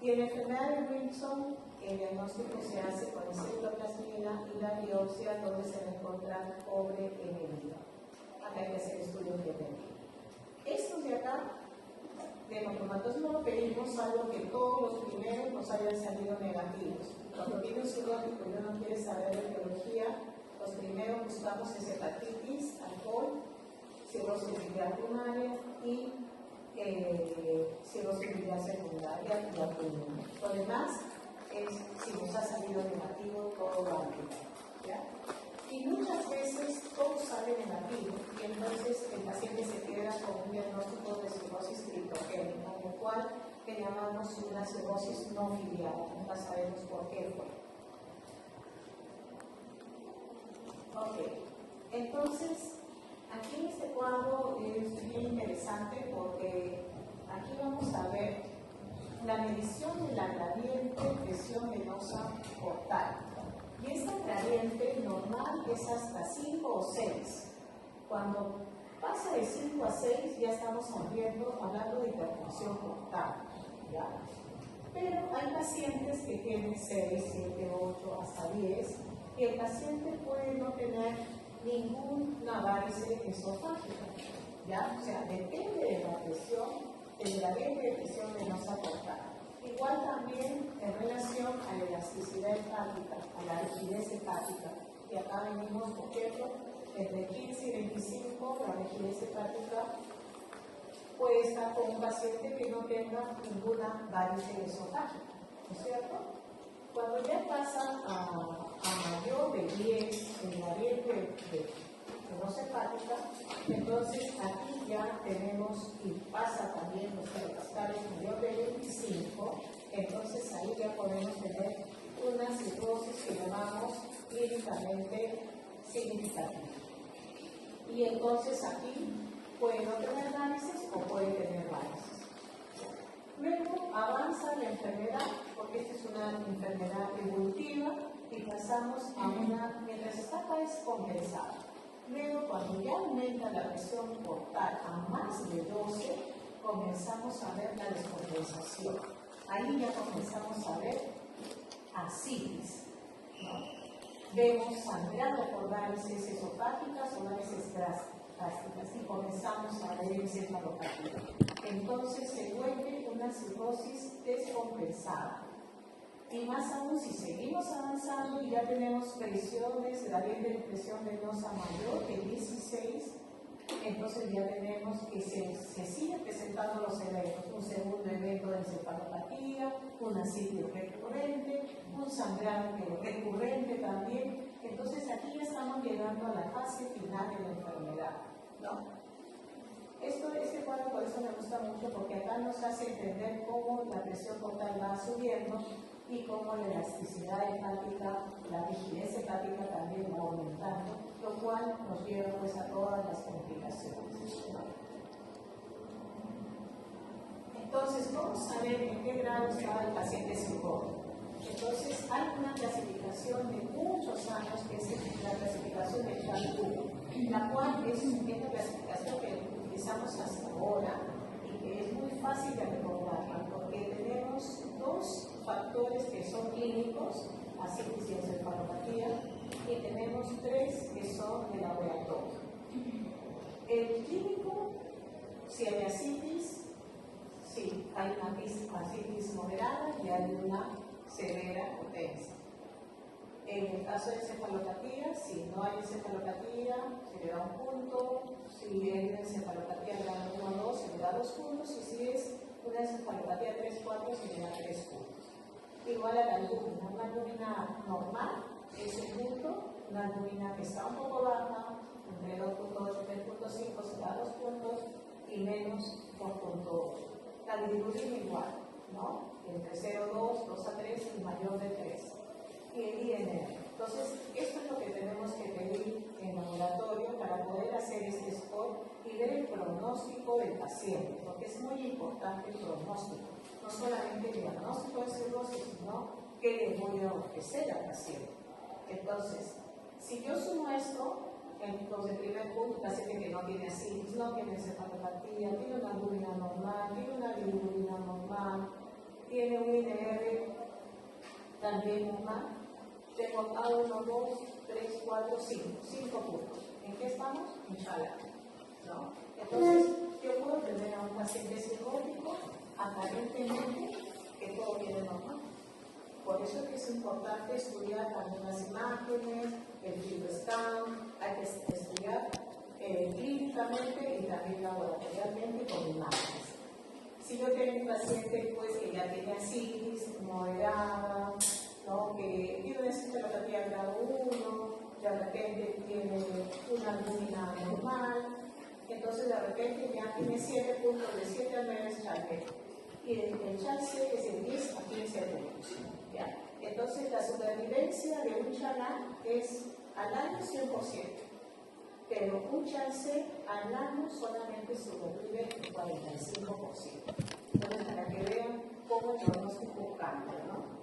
Y en la enfermedad de Wilson, el diagnóstico se hace con citoplasmina y la biopsia donde se va a encontrar cobre en el hígado. Acá hay que hacer estudios genéticos. Estos de acá, de hemocromatos, no lo pedimos, salvo que todos los primeros nos hayan salido negativos. Cuando viene un cirrótico y uno quiere saber de biología, los primeros buscamos es hepatitis, alcohol, cirrosis biliar primaria y cirrosis biliar secundaria y autoinmune. Lo demás es si nos ha salido negativo, todo va a. Y muchas veces todo sale negativo y entonces el paciente se queda con un diagnóstico de cirrosis criptogénica, lo cual que llamamos una cirrosis no filial. Nunca sabemos por qué fue. Ok, entonces aquí este cuadro es bien interesante porque aquí vamos a ver la medición de la gradiente presión venosa portal. Y esta gradiente normal es hasta 5 o 6. Cuando pasa de 5 a 6 ya estamos hablando de hipertensión portal, ¿ya? Pero hay pacientes que tienen 6, 7, 8, hasta 10, y el paciente puede no tener ninguna varice esofágica, ¿ya? O sea, depende de la presión, del gradiente de presión venosa portal. Igual también en relación a la elasticidad hepática, a la rigidez hepática, y acá venimos, por ejemplo, entre 15 y 25, la rigidez hepática puede estar con un paciente que no tenga ninguna varice esofágica, ¿no es cierto? Cuando ya pasa a mayor de 10 en la variante de venosa hepática, entonces aquí ya tenemos, y pasa también los telopascales mayor de 25, entonces ahí ya podemos tener una cirrosis que llamamos clínicamente significativa. Y entonces aquí puede no tener varices o puede tener varices. Luego avanza la enfermedad, porque esta es una enfermedad evolutiva, y pasamos a una, mientras esta etapa es compensada. Luego, cuando ya aumenta la presión portal a más de 12, comenzamos a ver la descompensación. Ahí ya comenzamos a ver ascitis, ¿no? Vemos sangrado por varices esofágicas o varices gástricas y comenzamos a ver encefalopatía. Entonces se vuelve una cirrosis descompensada. Y más aún, si seguimos avanzando y ya tenemos presiones, gradiente de presión venosa mayor que 16, entonces ya tenemos que se siguen presentando los eventos, un segundo evento de encefalopatía, una ascitis recurrente, un sangrado recurrente también. Entonces aquí ya estamos llegando a la fase final de la enfermedad, ¿no? Este cuadro por eso me gusta mucho, porque acá nos hace entender cómo la presión portal va subiendo y cómo la elasticidad hepática, la rigidez hepática también va aumentando, lo cual nos lleva pues a todas las complicaciones, ¿no? Entonces, ¿cómo saber en qué grado estaba el paciente cirrótico? Entonces, hay una clasificación de muchos años que es la clasificación de Charcot, la cual es una clasificación que utilizamos hasta ahora y que es muy fácil de recordarla, porque tenemos dos factores que son clínicos, ascitis y encefalopatía, y tenemos tres que son de laboratorio. El clínico, si hay ascitis, sí, hay una ascitis moderada y hay una severa o tensa. En el caso de encefalopatía, si no hay encefalopatía, se le da un punto. Si hay una encefalopatía grado 1 o 2, se le da 2 puntos. Y si es una encefalopatía 3-4, se le da 3 puntos. Igual a la albúmina. Una albúmina normal es un punto. Una albúmina que está un poco baja, entre 2.8 y 3.5, se da 2 puntos. Y menos por punto 8. La bilirrubina igual, ¿no? Entre 0,2, 2 a 3 y mayor de 3. Y el INR. Entonces, esto es lo que tenemos que pedir en laboratorio para poder hacer este score y ver el pronóstico del paciente, porque es muy importante el pronóstico. No solamente el diagnóstico de cirrosis, sino qué le voy a ofrecer al paciente. Entonces, si yo sumo esto, entonces, el primer punto, el paciente que no tiene ascitis, no tiene encefalopatía, tiene una albúmina normal, tiene una bilirrubina normal, tiene un INR también normal. Tengo acá 1, 2, 3, 4, 5 puntos. ¿En qué estamos? Inshallah, ¿no? Entonces, yo puedo tener a un paciente cirrótico aparentemente que todo viene normal. Por eso es que es importante estudiar también las imágenes, el FibroScan, hay que estudiar clínicamente y también laboratorialmente con imágenes. Si yo tengo un paciente pues, que ya tiene ascitis moderada, ¿no? Que tiene una encefalopatía grado 1, de repente tiene una albúmina normal, entonces de repente ya tiene 7 puntos, de 7 a 9 es Charcot. Y el chance es de 10 a 15 puntos. ¿Ya? Entonces la supervivencia de un chalán es al año 100%, pero un chance al año solamente sobrevive el 45%. Entonces, para que vean cómo el pronóstico cambia, ¿no?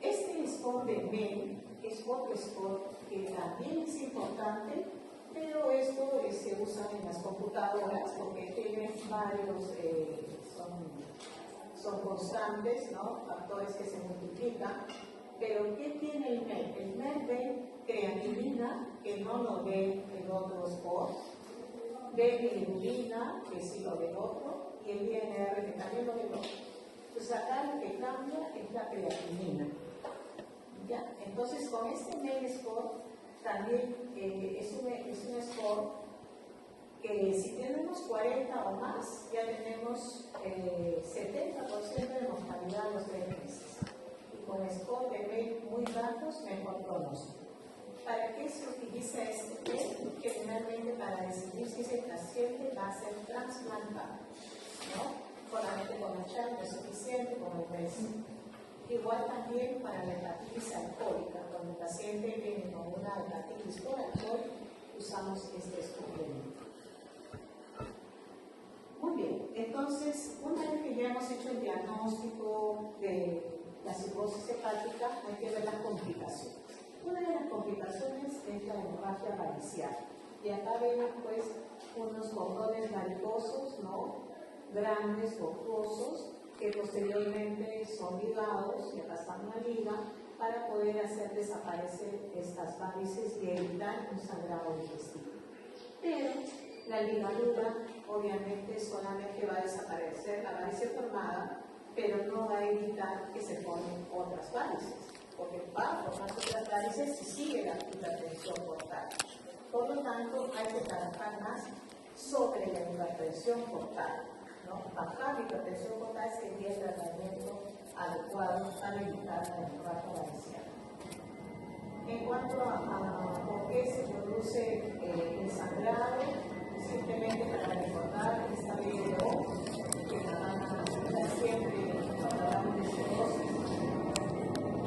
Este score de MEN es otro score que también es importante, pero esto se usa en las computadoras porque tiene varios, son constantes, ¿no? Factores que se multiplican. Pero ¿qué tiene el MER? El MER ve creatinina, que no lo ve el otro sport, ve bilirubina, que sí lo ve el otro, y el INR, que también lo ve el otro. Entonces acá lo que cambia es la creatinina. ¿Ya? Entonces con este MER score también es un score que si tenemos 40 o más, ya tenemos 70% de mortalidad a los 3 meses. Y con score de MER muy bajos, mejor pronóstico. ¿Para qué se utiliza este test? Generalmente para decidir si ese paciente va a ser trasplantado, ¿no? Solamente con la charla es suficiente, con el test. Igual también para la hepatitis alcohólica, cuando el paciente viene con una hepatitis por alcohol, usamos este suplemento. Muy bien, entonces, una vez que ya hemos hecho el diagnóstico de la cirrosis hepática, hay que ver las complicaciones. Una de las complicaciones es la hemorragia varicial. Y acá vemos pues unos cordones varicosos, ¿no? Grandes, tortuosos, que posteriormente son ligados, y acá está una liga, para poder hacer desaparecer estas varices y evitar un sangrado digestivo. Pero la ligadura obviamente solamente va a desaparecer la varice formada, pero no va a evitar que se formen otras varices, porque va a formar otras varices si sigue la hipertensión portal. Por lo tanto, hay que trabajar más sobre la hipertensión portal, ¿no? Bajar la hipertensión portal sería el tratamiento adecuado para evitar la hemorragia varicial. En cuanto a por qué se produce el sangrado, simplemente para recordar esta video que la van a recordar siempre cuando hablamos de cirrosis,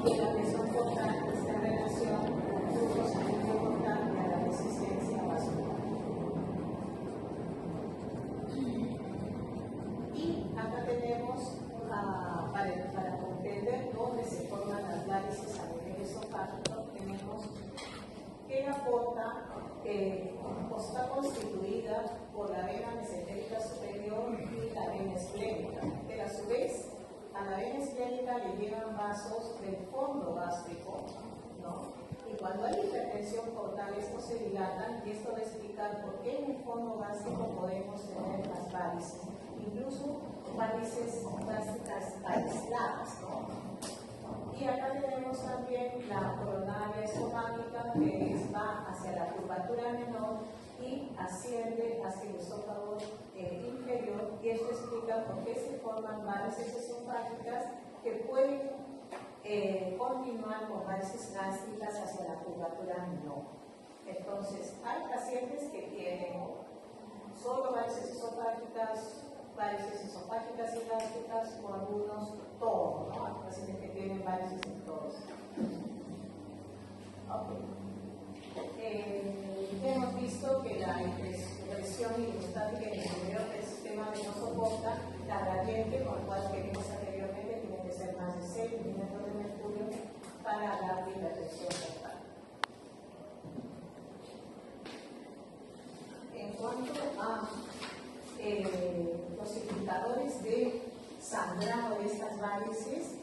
que la presión portal está en relación con el flujo sanguíneo portal y a la resistencia vascular. Y acá tenemos, para comprender dónde se forman las varices a nivel esofágico, tenemos que la porta está constituida por la vena mesentérica superior y la vena esplénica, pero a su vez a la vena esplénica le llegan vasos del fondo gástrico, ¿no? Y cuando hay hipertensión portal, estos se dilatan, y esto va a explicar por qué en el fondo gástrico podemos tener las varices, incluso varices gástricas aisladas, ¿no? Y acá tenemos también la coronaria esofágica, que va hacia la curvatura menor y asciende hacia el esófago inferior, y esto explica por qué se forman varices esofágicas que pueden continuar con varices gástricas hacia la curvatura menor. Entonces, hay pacientes que tienen solo varices esofágicas y gástricas, o algunos todos, ¿no? Hay pacientes que tienen varices en todos. Hemos visto que la presión hidrostática en el interior del sistema venoso porta la gradiente, con lo cual que vimos anteriormente, tiene que ser más de 6 milímetros de mercurio para la hipertensión portal. En cuanto a los indicadores de sangrado de estas varices,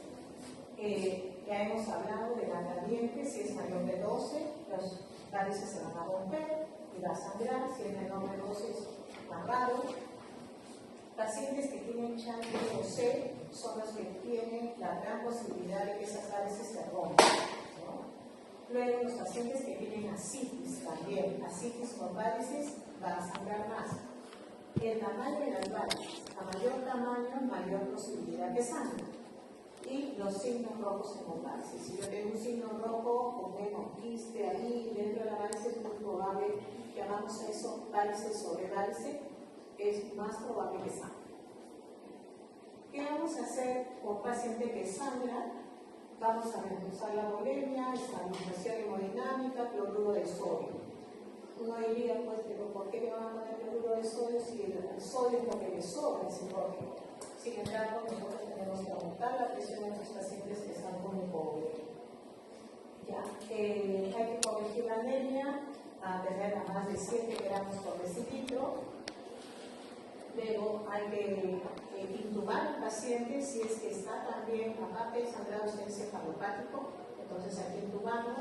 ya hemos hablado de la gradiente. Si es mayor de 12, las varices se van a romper y va a sangrar. Si es menor de 12, es más raro. Pacientes que tienen Charlie o C son los que tienen la gran posibilidad de que esas varices se rompan, ¿no? Luego, los pacientes que tienen ascitis también, ascitis con varices, van a sangrar más. El tamaño de las varices, a mayor tamaño, mayor posibilidad de sangre. Y los signos rojos en las varices. Si yo tengo un signo rojo, como vemos quiste ahí dentro de la varice, es muy probable, llamamos a eso varices sobre varice, es más probable que sangre. ¿Qué vamos a hacer con paciente que sangra? Vamos a reemplazar la volemia, estabilización hemodinámica, cloruro de sodio. Uno diría, pues, pero ¿por qué le van a poner cloruro de sodio si el sodio es lo que le sobra, es lógico? Sin embargo, nosotros tenemos que aumentar la presión en los pacientes que están con hipovolemia. Hay que corregir la anemia a tener a más de 7 gramos por decilitro. Luego hay que intubar al paciente si es que está también, aparte de sangrado encefalopático, entonces hay que intubarlo,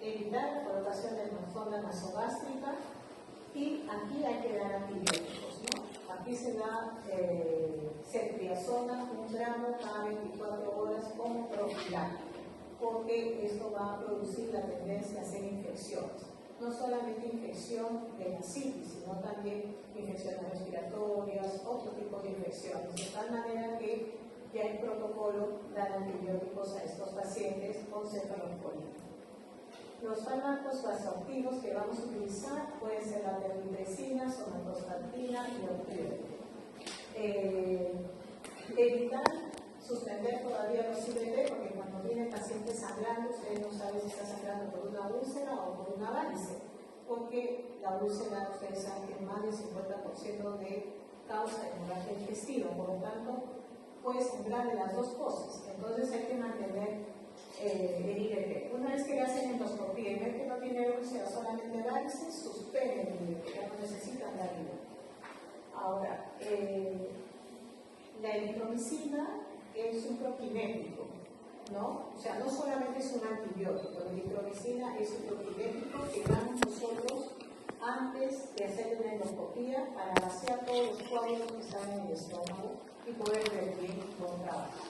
evitar la colocación de la sonda nasogástrica y aquí hay que dar antibióticos, ¿no? Aquí se da ceftriaxona, 1 gramo cada 24 horas como profiláctico, porque esto va a producir la tendencia a hacer infecciones. No solamente infección de la citis, sino también infecciones respiratorias, otro tipo de infecciones. De tal manera que ya en protocolo dar antibióticos a estos pacientes con cefalosporina. Los fármacos vasoactivos que vamos a utilizar pueden ser la terlipresina, somatostatina y opioide. Evitar suspender todavía los IBP, porque cuando viene el paciente sangrando, usted no sabe si está sangrando por una úlcera o por una varice, porque la úlcera, ustedes saben que más del 50% de causa de hemorragia digestiva, por lo tanto, puede sangrar de las dos cosas. Entonces hay que mantener el IBP. Una vez que le hacen endoscopía y ven que no tiene úlcera, solamente varices, suspenden el IBP, ya no necesitan la vida. Ahora, la eritromicina es un prokinético, ¿no? O sea, no solamente es un antibiótico, la eritromicina es un prokinético que damos nosotros antes de hacer una endoscopía para vaciar todos los coágulos que están en el estómago y poder ver bien buen trabajo.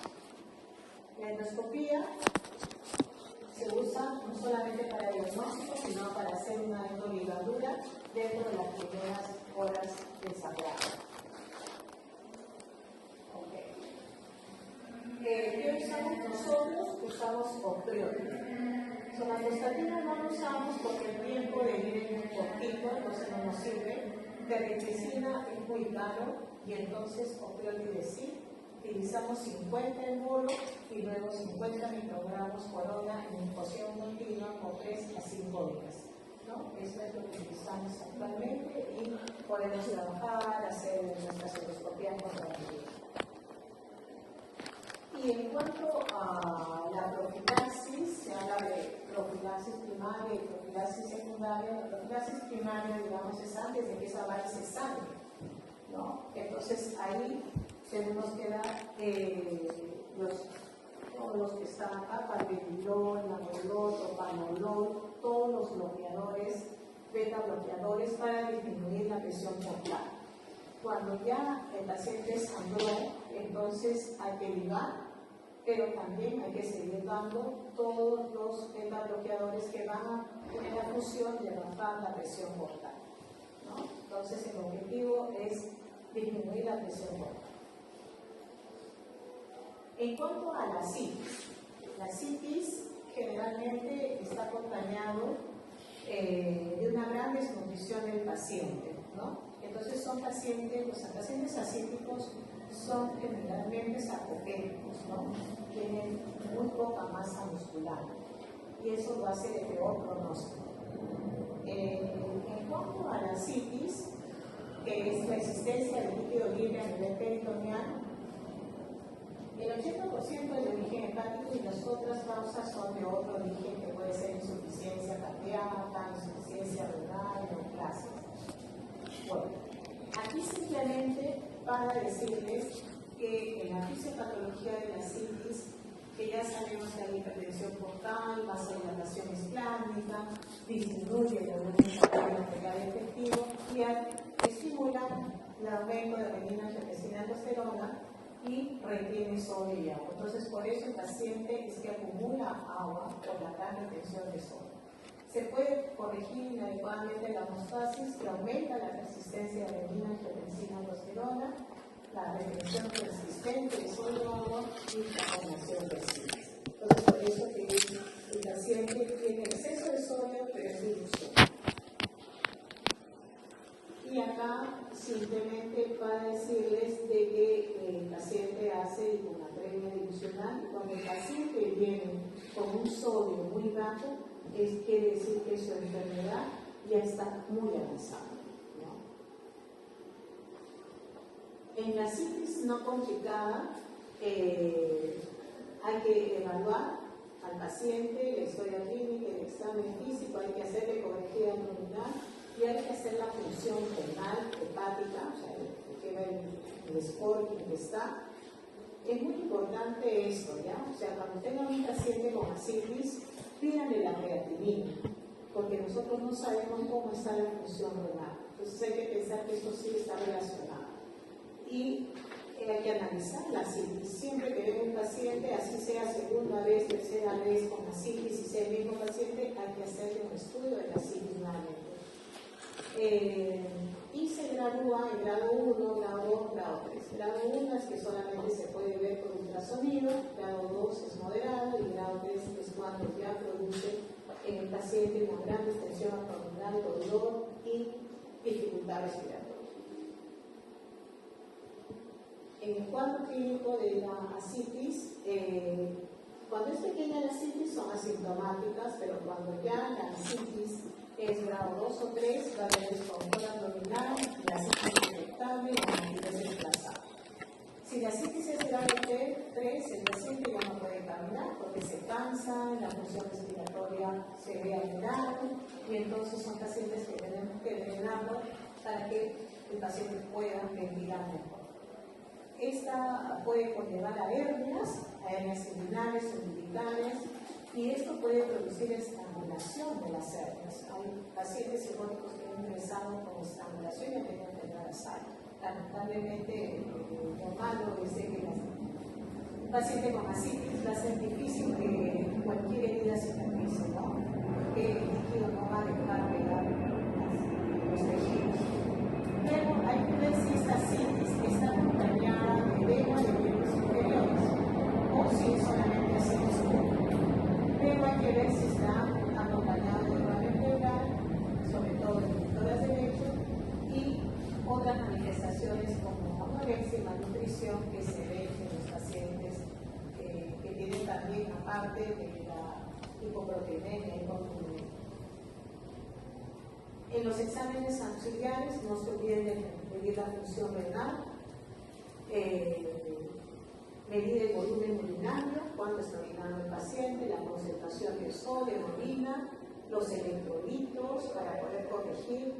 La endoscopía se usa no solamente para diagnóstico, sino para hacer una endoligadura dentro de las primeras horas del sangrado. ¿Qué usamos nosotros? Usamos opioide. Somatostatina no lo usamos porque el tiempo de vida es muy cortito, entonces no nos sirve. Terlipresina es muy caro y entonces opioide sí. Utilizamos 50 en bolo y luego 50 microgramos por hora en infusión continua por 3 a 5 días, ¿no? Eso es lo que utilizamos actualmente y podemos trabajar, hacer nuestras endoscopías con tranquilidad. Y en cuanto a la profilaxis, se habla de profilaxis primaria y profilaxis secundaria. La profilaxis primaria, digamos, es antes de que esa varice sangre, ¿no? Entonces ahí tenemos que dar todos los que están acá, palbendilol, lamotrigine, propranolol, todos los bloqueadores, beta bloqueadores para disminuir la presión portal. Cuando ya el paciente sangró, entonces hay que ligar, pero también hay que seguir dando todos los beta bloqueadores que van a tener la función de bajar la presión portal, ¿no? Entonces el objetivo es disminuir la presión portal. En cuanto a la citis generalmente está acompañado de una gran desnutrición del paciente, ¿no? Entonces son pacientes, los pacientes ascíticos son generalmente sarcopénicos, ¿no? Tienen muy poca masa muscular y eso lo hace de peor pronóstico. En cuanto a la citis, que es la existencia de líquido libre a nivel peritoneal, el 80% es de origen hepático y las otras causas son de otro origen, que puede ser insuficiencia cardíaca, insuficiencia renal, neoplasias. Bueno, aquí simplemente para decirles que en la fisiopatología de la citis, que ya sabemos que hay hipertensión portal, vasodilatación esplánica, disminuye el volumen arterial efectivo y estimula el aumento de renina, angiotensina, aldosterona y retiene sodio y agua. Entonces, por eso el paciente es que acumula agua por la gran retención de sodio. Se puede corregir inadecuadamente la hemostasis que aumenta la resistencia de renina, angiotensina, aldosterona, la retención persistente de sodio agua y la formación de citis. Entonces, por eso que el paciente tiene exceso de sodio, pero es dilución. Y acá simplemente para decirles de que el paciente hace hiponatremia dilucional. Cuando el paciente viene con un sodio muy bajo, quiere decir que su enfermedad ya está muy avanzada, ¿no? En la citis no complicada hay que evaluar al paciente, la historia clínica, el examen físico, hay que hacerle ecografía abdominal y hay que hacer la función renal, hepática, o sea, el que va el score que está. Es muy importante esto, ¿ya? O sea, cuando tengan un paciente con ascitis, pídanle la creatinina, porque nosotros no sabemos cómo está la función renal. Entonces hay que pensar que esto sí está relacionado. Y hay que analizar la ascitis. Siempre que venga un paciente, así sea segunda vez, tercera vez con ascitis y sea el mismo paciente, hay que hacerle un estudio de la ascitis nuevamente. Y se gradúa en grado 1, grado 2, grado 3. Grado 1 es que solamente se puede ver por ultrasonido, grado 2 es moderado y grado 3 es cuando ya produce en el paciente una gran distensión abdominal, dolor y dificultad respiratoria. En el cuadro clínico de la ascitis, cuando es pequeña la ascitis son asintomáticas, pero cuando ya la ascitis es grado 2 o 3, va a haber descontrol abdominal, la ascitis detectable y la ascitis desplazada. Si la ascitis es grado 3, el paciente ya no puede caminar porque se cansa, la función respiratoria se ve alterada y entonces son pacientes que tenemos que drenarlo para que el paciente pueda ventilar mejor. Esta puede conllevar a hernias inguinales o umbilicales, y esto puede producir estrangulación de las hernias. Hay pacientes cirróticos que han ingresado con estrangulación y han tenido que entrar a sala. Lamentablemente, lo malo es que un paciente con ascitis va a ser difícil que cualquier herida cicatrice, ¿no? Que el líquido no va a dejar pegar los tejidos. Pero hay que ver si esta ascitis está acompañada de edema de miembros inferiores o si solamente ascitis pura. Pero hay que ver si está acompañado de edema vertebral, sobre todo en el tórax derecho, y otras manifestaciones como anorexia y malnutrición que se ven en los pacientes que tienen también, aparte de la hipoproteinemia y hipoproteinemia. En los exámenes auxiliares no se olviden de medir la función renal, medir el volumen urinario, cuánto está orinando el paciente, la concentración de sodio en orina, los electrolitos para poder corregir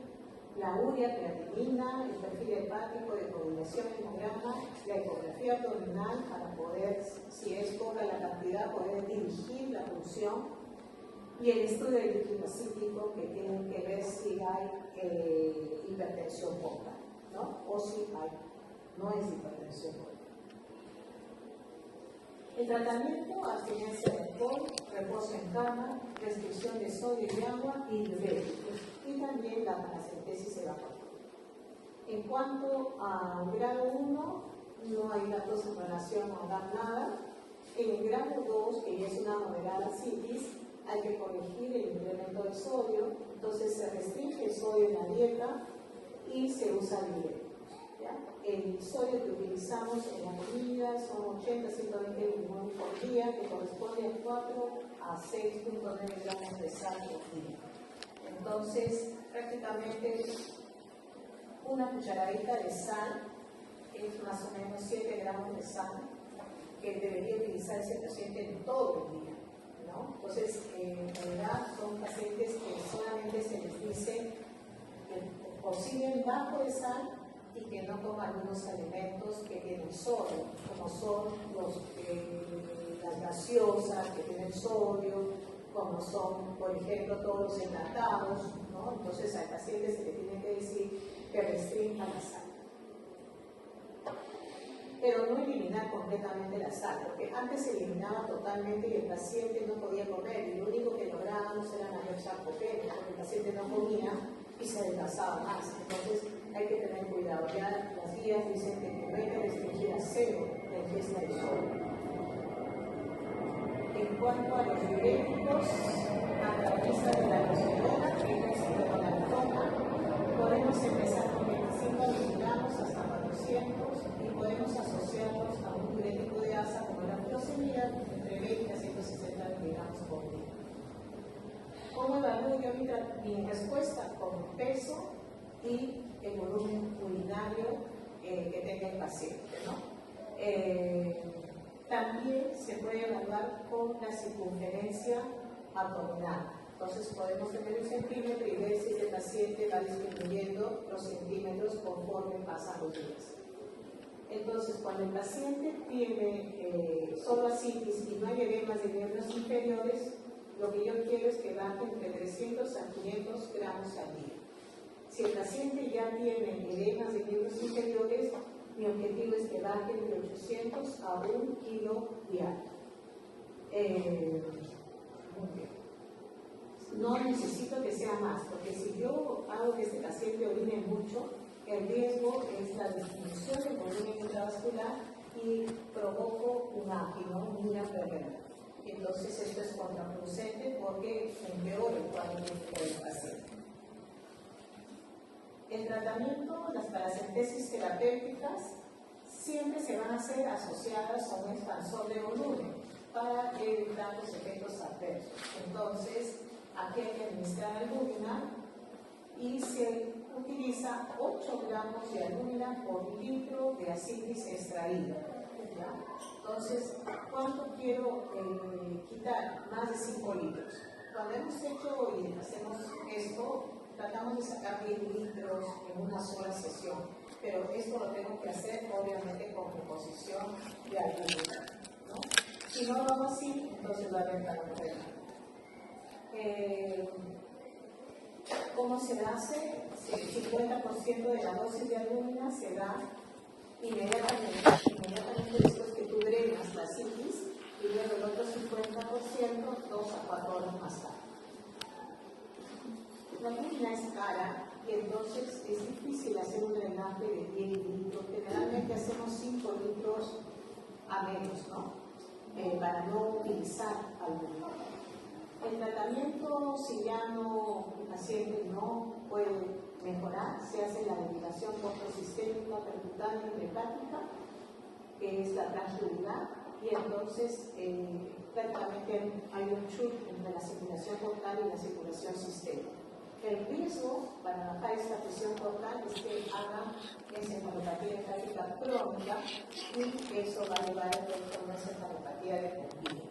la urea, creatinina, el perfil hepático de coagulación, hemograma, la ecografía abdominal para poder, si es poca la cantidad, poder dirigir la función, y el estudio del líquido acítico que tienen que ver si hay hipertensión poca, ¿no? O si no es hipertensión poca. El tratamiento, abstinencia de alcohol, reposo en cama, restricción de sodio y agua y diuréticos, y también la paracentesis evacuativa. En cuanto al grado 1, no hay datos en relación a dar nada. En el grado 2, que ya es una moderada ascitis, hay que corregir el incremento del sodio, entonces se restringe el sodio en la dieta y se usa diuréticos. El sodio que utilizamos en la comida son 80-120 miligramos por día, que corresponde a 4 a 6.9 gramos de sal por día. Entonces, prácticamente una cucharadita de sal es más o menos 7 gramos de sal que debería utilizar ese paciente en todo el día, ¿no? Entonces, en realidad son pacientes que solamente se les dice que siguen bajo de sal y que no coman algunos alimentos que tienen sodio, como son las gaseosas que tienen sodio, como son, por ejemplo, todos los enlatados, ¿no? Entonces hay pacientes que le tienen que decir que restrinjan la sal. Pero no eliminar completamente la sal, porque antes se eliminaba totalmente y el paciente no podía comer, y lo único que lográbamos era mayor sarcopenia, porque el paciente no comía y se desgasaba más. Entonces hay que tener cuidado. Ya las guías dicen que hay que restringir a 0 la ingesta de sodio. En cuanto a los diuréticos, antagonistas de la aldosterona, que es la spironolactona, podemos empezar con 25 miligramos hasta 400 y podemos asociarlos a un diurético de asa como la furosemida entre 20 a 160 miligramos por día. ¿Cómo evalúo yo mi respuesta? Con peso y el volumen urinario que tenga el paciente, ¿no? También se puede evaluar con la circunferencia abdominal. Entonces podemos tener 1 centímetro y ver si el paciente va disminuyendo los centímetros conforme pasan los días. Entonces, cuando el paciente tiene solo ascitis y no hay edemas de miembros inferiores, lo que yo quiero es que baje entre 300 a 500 gramos al día. Si el paciente ya tiene edemas de miembros inferiores, mi objetivo es que baje de 800 a 1 kilo diario. No necesito que sea más, porque si yo hago que este paciente orine mucho, el riesgo es la disminución del volumen intravascular y provoco un ágino, una enfermedad. Entonces esto es contraproducente porque empeora el cuadro clínico del paciente. El tratamiento, las paracentesis terapéuticas, siempre se van a hacer asociadas a un expansor de volumen para evitar los efectos adversos. Entonces, aquí hay que administrar albúmina y se utiliza 8 gramos de albúmina por litro de ascitis extraída. ¿Ya? Entonces, ¿cuánto quiero quitar? Más de 5 litros. Cuando hemos hecho y hacemos esto, tratamos de sacar 10 litros en una sola sesión, pero esto lo tengo que hacer obviamente con composición de albúmina, ¿no? Si no lo hago así, entonces va a haber problema. ¿Cómo se hace? El 50% de la dosis de albúmina se da inmediatamente después que tú drenas la citis y luego el otro 50% 2 a 4 horas más tarde. La albúmina es cara y entonces es difícil hacer un drenaje de 10 litros. Generalmente hacemos 5 litros a menos, ¿no? Para no utilizar albúmina. El tratamiento, si ya el paciente no puede mejorar, se hace la medicación portosistémica percutánea intrahepática, que es la tranquilidad, y entonces prácticamente hay un chute entre la circulación portal y la circulación sistémica. El riesgo para bajar esta presión portal es que haga encefalopatía hepática crónica y eso va a llevar a una encefalopatía de por vida.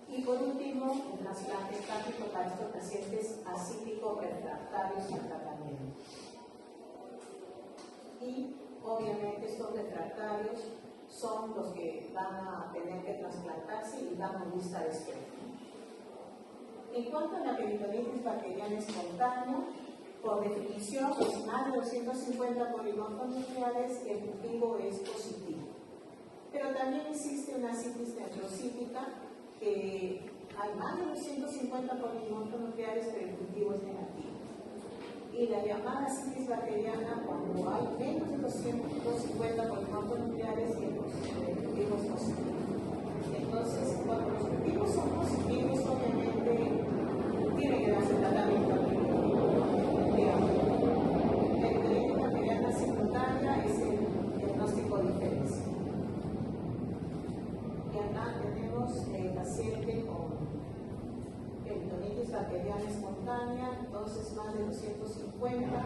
Y por último, el trasplante hepático para estos pacientes ascíticos refractarios al tratamiento. Y obviamente estos refractarios son los que van a tener que trasplantarse y van a lista de espera. En cuanto a la peritonitis bacteriana espontánea, por definición, es más de 250 polimorfos nucleares, el cultivo es positivo. Pero también existe una citis nefrocítica que hay más de 250 polimorfos nucleares, pero el cultivo es negativo. Y la llamada citis bacteriana, cuando hay menos de 250 polimorfos nucleares, el cultivo es positivo. Entonces, cuando los cultivos son positivos, obviamente tiene que darse tratamiento digamos. La peritonitis bacteriana simultánea es el diagnóstico diferencial. Y acá tenemos el paciente con peritonitis bacteriana espontánea, entonces más de 250,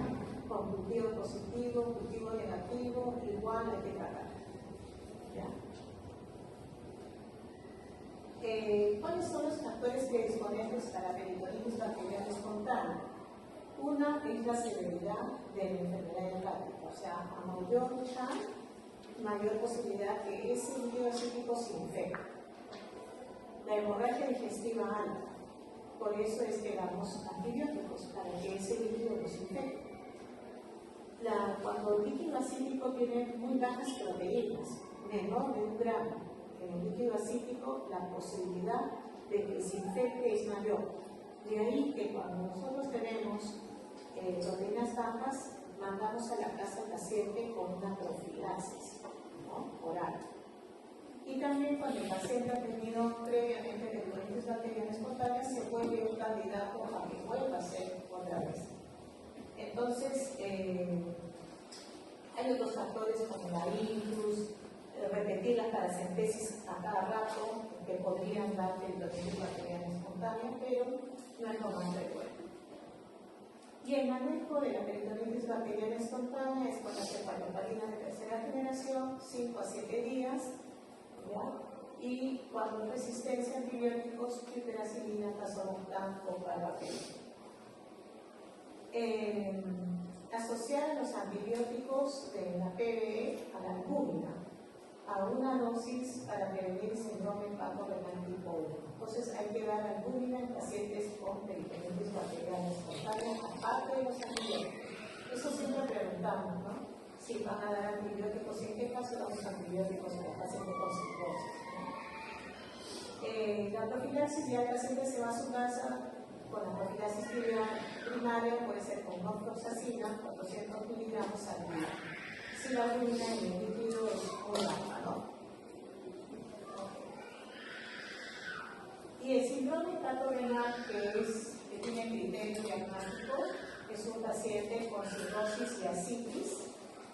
con cultivo positivo, cultivo negativo, igual hay que tratar. ¿Ya? ¿Cuáles son los factores predisponentes para la peritonitis bacteriana espontánea? Una es la severidad de la enfermedad hepática, o sea, a mayor posibilidad que ese líquido acítico se infecte. La hemorragia digestiva alta, por eso es que damos antibióticos para que ese líquido no se infecte. Cuando el líquido acítico tiene muy bajas proteínas, menor de 1 gramo, en el líquido acítico la posibilidad de que se infecte es mayor. De ahí que cuando nosotros tenemos proteínas bajas, mandamos a la casa al paciente con una profilaxis, ¿no? Oral. Y también cuando el paciente ha tenido previamente peritonitis bacteriana espontánea, se vuelve un candidato a que vuelva a ser otra vez. Entonces, hay otros factores como la ictus, repetir las paracentesis a cada rato, que podrían dar peritonitis bacteriana espontánea, pero no es lo más frecuente. Y el manejo de la peritonitis bacteriana espontánea es con la cefalopatina de tercera generación, 5 a 7 días, ¿ya? y cuando hay resistencia a antibióticos, piperacilina, tazobactam o carbapenem. Asociar los antibióticos de la PBE a la albúmina, a una dosis para prevenir síndrome hepatorenal tipo 1. Entonces hay que dar albúmina en pacientes con diferentes bacterias espontáneas, aparte de los antibióticos. Eso siempre preguntamos, ¿no? Si van a dar antibióticos, ¿en qué caso damos antibióticos a la paciente con cirrosis? La profilaxis, ya el paciente se va a su casa con la profilaxis primaria, puede ser con norfloxacina, 400 miligramos al día. Si la albúmina en el líquido es muy baja, ¿no? Y el síndrome hepatorenal, que tiene criterio diagnóstico, es un paciente con cirrosis y ascitis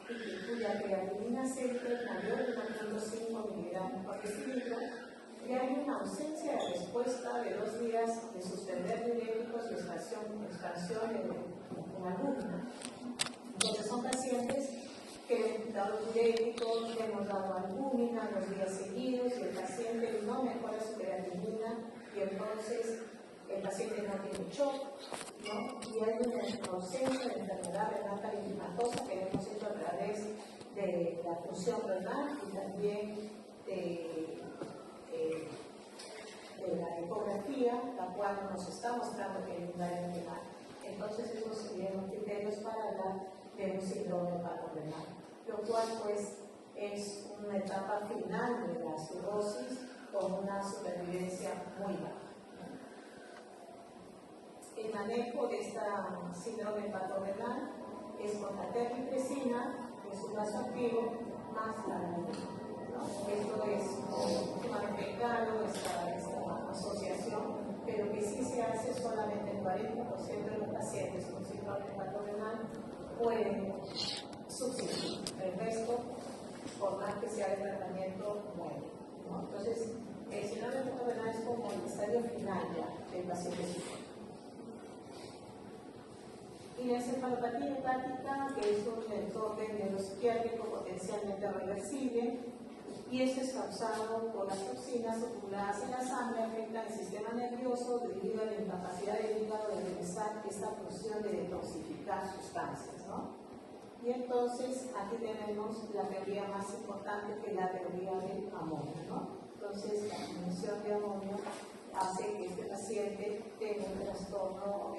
y cuya creatinina central es mayor de 1.5 miligramos por decilitro, y hay una ausencia de respuesta de 2 días de suspender diuréticos y expansión en albúmina. Entonces son pacientes que le hemos dado diuréticos, le hemos dado albúmina los días seguidos y el paciente no mejora su creatinina y entonces el paciente no tiene shock, ¿no? Y hay una ausencia de enfermedad renal parenquimatosa que hemos hecho a través de la función renal y también de la ecografía, la cual nos está mostrando que hay un daño renal. Entonces esos serían los criterios para hablar de un síndrome hepatorenal, lo cual pues es una etapa final de la cirrosis con una supervivencia muy baja. El manejo de esta síndrome hepatorenal es con la terlipresina, que es un vasoactivo, más la albúmina, ¿no? Esto es sumamente caro, esta asociación, pero que sí se hace solamente el 40% de los pacientes con síndrome hepatorenal pueden subsistir. El resto, por más que sea el tratamiento, muere, ¿no? Entonces, el síndrome hepatorenal es como el estadio final ya del paciente cirrótico. Y la encefalopatía hepática, que es un desorden neuropsiquiátrico potencialmente reversible, y esto es causado por las toxinas acumuladas en la sangre, afectan el sistema nervioso debido a la incapacidad del hígado de realizar esta función de detoxificar sustancias, ¿no? Y entonces aquí tenemos la teoría más importante, que es la teoría del amonio, ¿no? Entonces la disminución de amonio hace que este paciente tenga un trastorno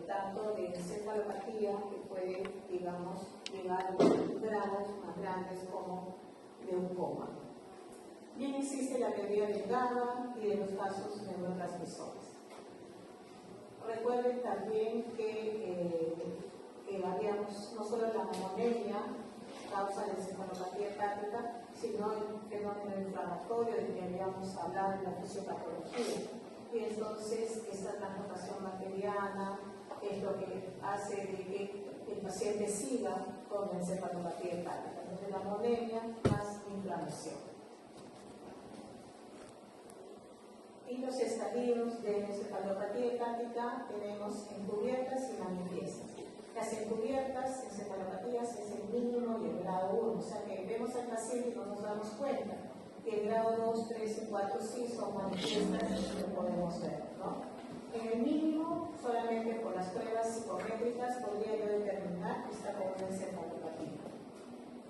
tanto de encefalopatía, que puede, digamos, llegar a grados más grandes como de un coma. Bien, existe la teoría del GABA y de los vasos neurotransmisores. Recuerden también que habíamos no solo la mononemia, causa de encefalopatía hepática, sino el fenómeno inflamatorio del que habíamos hablado en la fisiopatología. Y entonces esta transformación bacteriana es lo que hace de que el paciente siga con la encefalopatía hepática. Entonces la mononemia más inflamación. Y los estadios de la encefalopatía hepática tenemos encubiertas y manifiestas. Las encubiertas encefalopatías es el mínimo y el grado 1, o sea que vemos al paciente y no nos damos cuenta. Que el grado 2, 3 y 4 sí son manifiestas y lo podemos ver, ¿no? En el mínimo, solamente por las pruebas psicométricas podría yo determinar que está con una encefalopatía.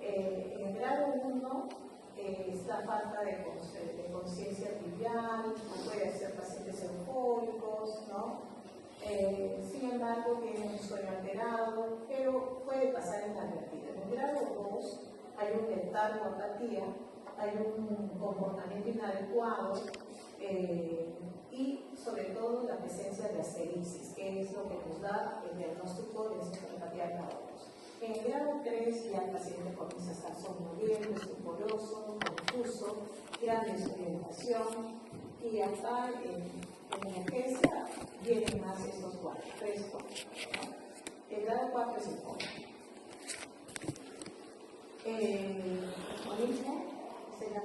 En el grado 1 es la falta de conciencia trivial, puede ser pacientes eufóricos, ¿no? Sin embargo, tiene un sueño alterado, pero puede pasar inadvertido. En el grado 2 hay un letargoapatía, hay un comportamiento inadecuado y sobre todo la presencia de asterixis, que es lo que nos da el diagnóstico de encefalopatía grado 2. En el grado 3 ya el paciente comienza a estar somnoliento, estuporoso, confuso, gran desorientación, y acá en emergencia vienen más estos cuatro, 3 cuadros, ¿no? El grado 4 es el coma. Lo mismo, es la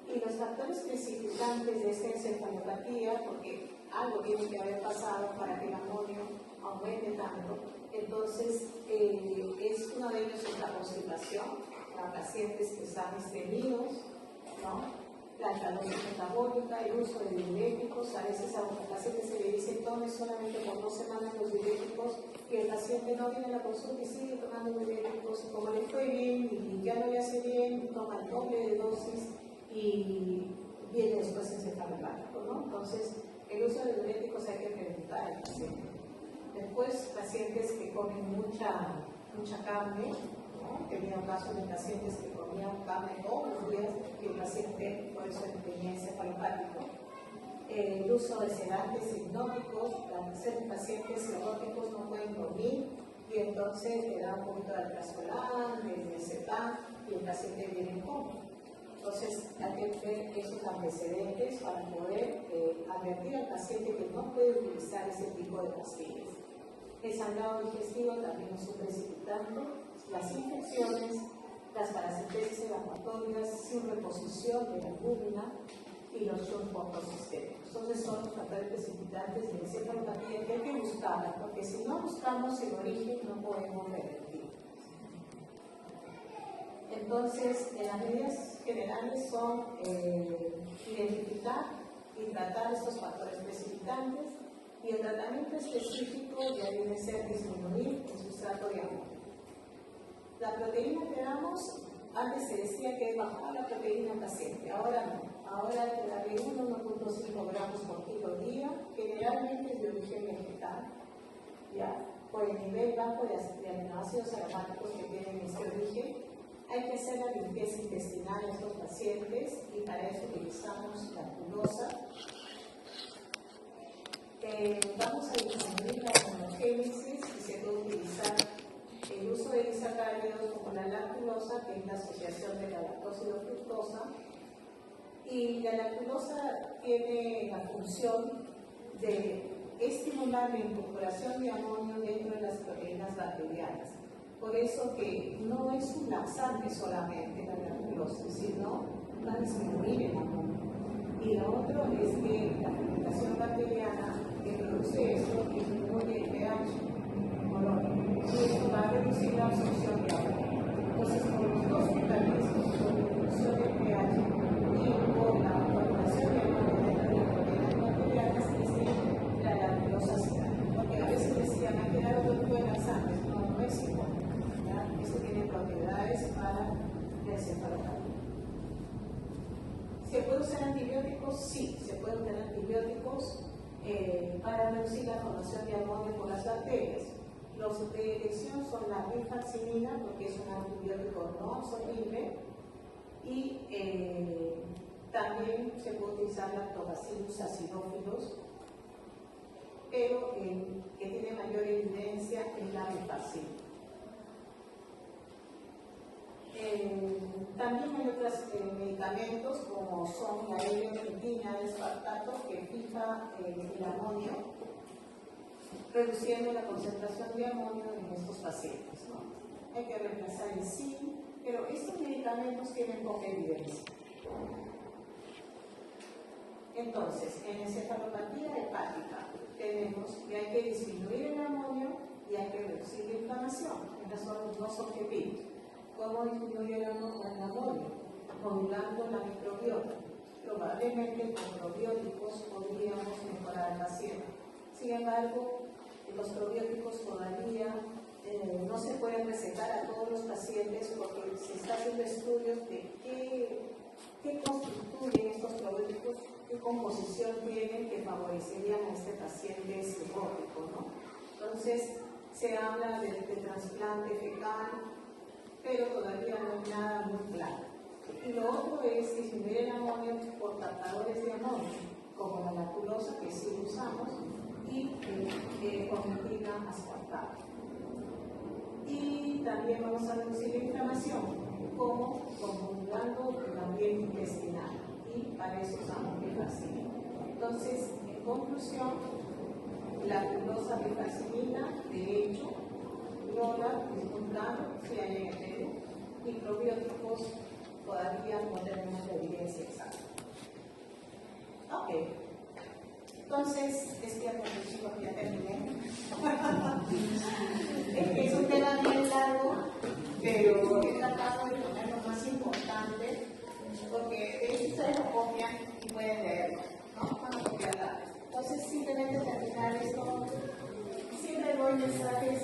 y los factores precipitantes de esta encefalopatía, porque algo tiene que haber pasado para que el amonio aumente tanto, entonces uno de ellos es la constipación, a pacientes que están estreñidos, ¿no? La alcalosis metabólica, el uso de diuréticos. A veces a un paciente se le dice tome solamente por 2 semanas los diuréticos y el paciente no viene a la consulta y sigue tomando diuréticos, y como le fue bien y ya no le hace bien, toma el doble de dosis y viene después encefalopático, ¿no? Entonces, el uso de diuréticos hay que preguntar al paciente. Después, pacientes que comen mucha carne, ¿no? Tenía casos de pacientes que comían carne todos los días y el paciente por eso tenía encefalopático. El uso de sedantes hipnóticos, los pacientes cirróticos no pueden dormir y entonces le da un poquito de alprazolam, de diazepam y el paciente viene en coma. Entonces hay que ver esos antecedentes para poder advertir al paciente que no puede utilizar ese tipo de pastillas. El sangrado digestivo también es un precipitante, las infecciones, las parasitosis evacuatorias sin reposición de la albúmina y los shocks portosistémicos. Entonces son los factores precipitantes de encefalopatía que hay que buscar, porque si no buscamos el origen no podemos revertir. Entonces, en las medidas generales son identificar y tratar estos factores precipitantes, y el tratamiento específico ya viene a ser disminuir el sustrato de amonio. La proteína que damos, antes se decía que es bajar la proteína al paciente, ahora no. Ahora hay que darle 1.5 gramos por kilo día, generalmente es de origen vegetal, ya, por el nivel bajo de aminoácidos aromáticos que tienen este origen. Hay que hacer la limpieza intestinal a estos pacientes y para eso utilizamos la lactulosa. Vamos a disminuir la inmunogénesis y se puede utilizar el uso de disacáridos como la lactulosa, que es la asociación de la lactosa y la fructosa. Y la lactulosa tiene la función de estimular la incorporación de amonio dentro de las proteínas bacterianas. Por eso que no es un laxante solamente la lactulosa, sino va a disminuir el amonio. Y lo otro es que la fermentación bacteriana que produce eso disminuye el pH colónico y esto va a reducir la absorción de agua. Entonces, por los dos mecanismos, por la disminución del pH y por la incorporación de agua de las proteínas bacterianas, es que la lactulosa se da. Porque a veces decían, hay que dar otro tipo de laxantes. No es igual. Esto tiene propiedades para la encefalopatía. ¿Se puede usar antibióticos? Sí, se pueden usar antibióticos para reducir la formación de amonio por las bacterias. Los de elección son la rifaximirina, porque es un antibiótico no absorbible, y también se puede utilizar lactobacillus acidophilus, pero que tiene mayor evidencia es la rifaximirina. También hay otros medicamentos como son la L-retina de espartato que fija el amonio, reduciendo la concentración de amonio en estos pacientes, ¿no? Hay que reemplazar el zinc, pero estos medicamentos tienen poca evidencia. Entonces, en encefalopatía hepática tenemos que hay que disminuir el amonio y hay que reducir la inflamación. Estos son los dos objetivos. ¿Cómo disminuir el amonio? Modulando la microbiota. Probablemente con probióticos podríamos mejorar al paciente. Sin embargo, los probióticos todavía no se pueden recetar a todos los pacientes porque se está haciendo estudios de qué constituyen estos probióticos, qué composición tienen que favorecerían a este paciente cirrótico, ¿no? Entonces, se habla de trasplante fecal, pero todavía no hay nada muy claro. Y lo otro es disminuir el amonio por captadores de amonio, como la lactulosa, que sí usamos, y ornitina aspartata. Y también vamos a reducir la inflamación, como modulando el ambiente intestinal, y para eso usamos rifaximirina. Entonces, en conclusión, la lactulosa rifaximirina, de hecho, logra disfrutar si hay en el Perú, y probióticos todavía no tenemos la evidencia exacta. Ok. Entonces, es que ya terminé. Es que es un tema bien largo, pero he tratado de ponerlo importante porque de hecho ustedes lo copian y pueden leerlo, ¿no? Van a copiarla. Entonces, simplemente terminar esto, siempre doy mensajes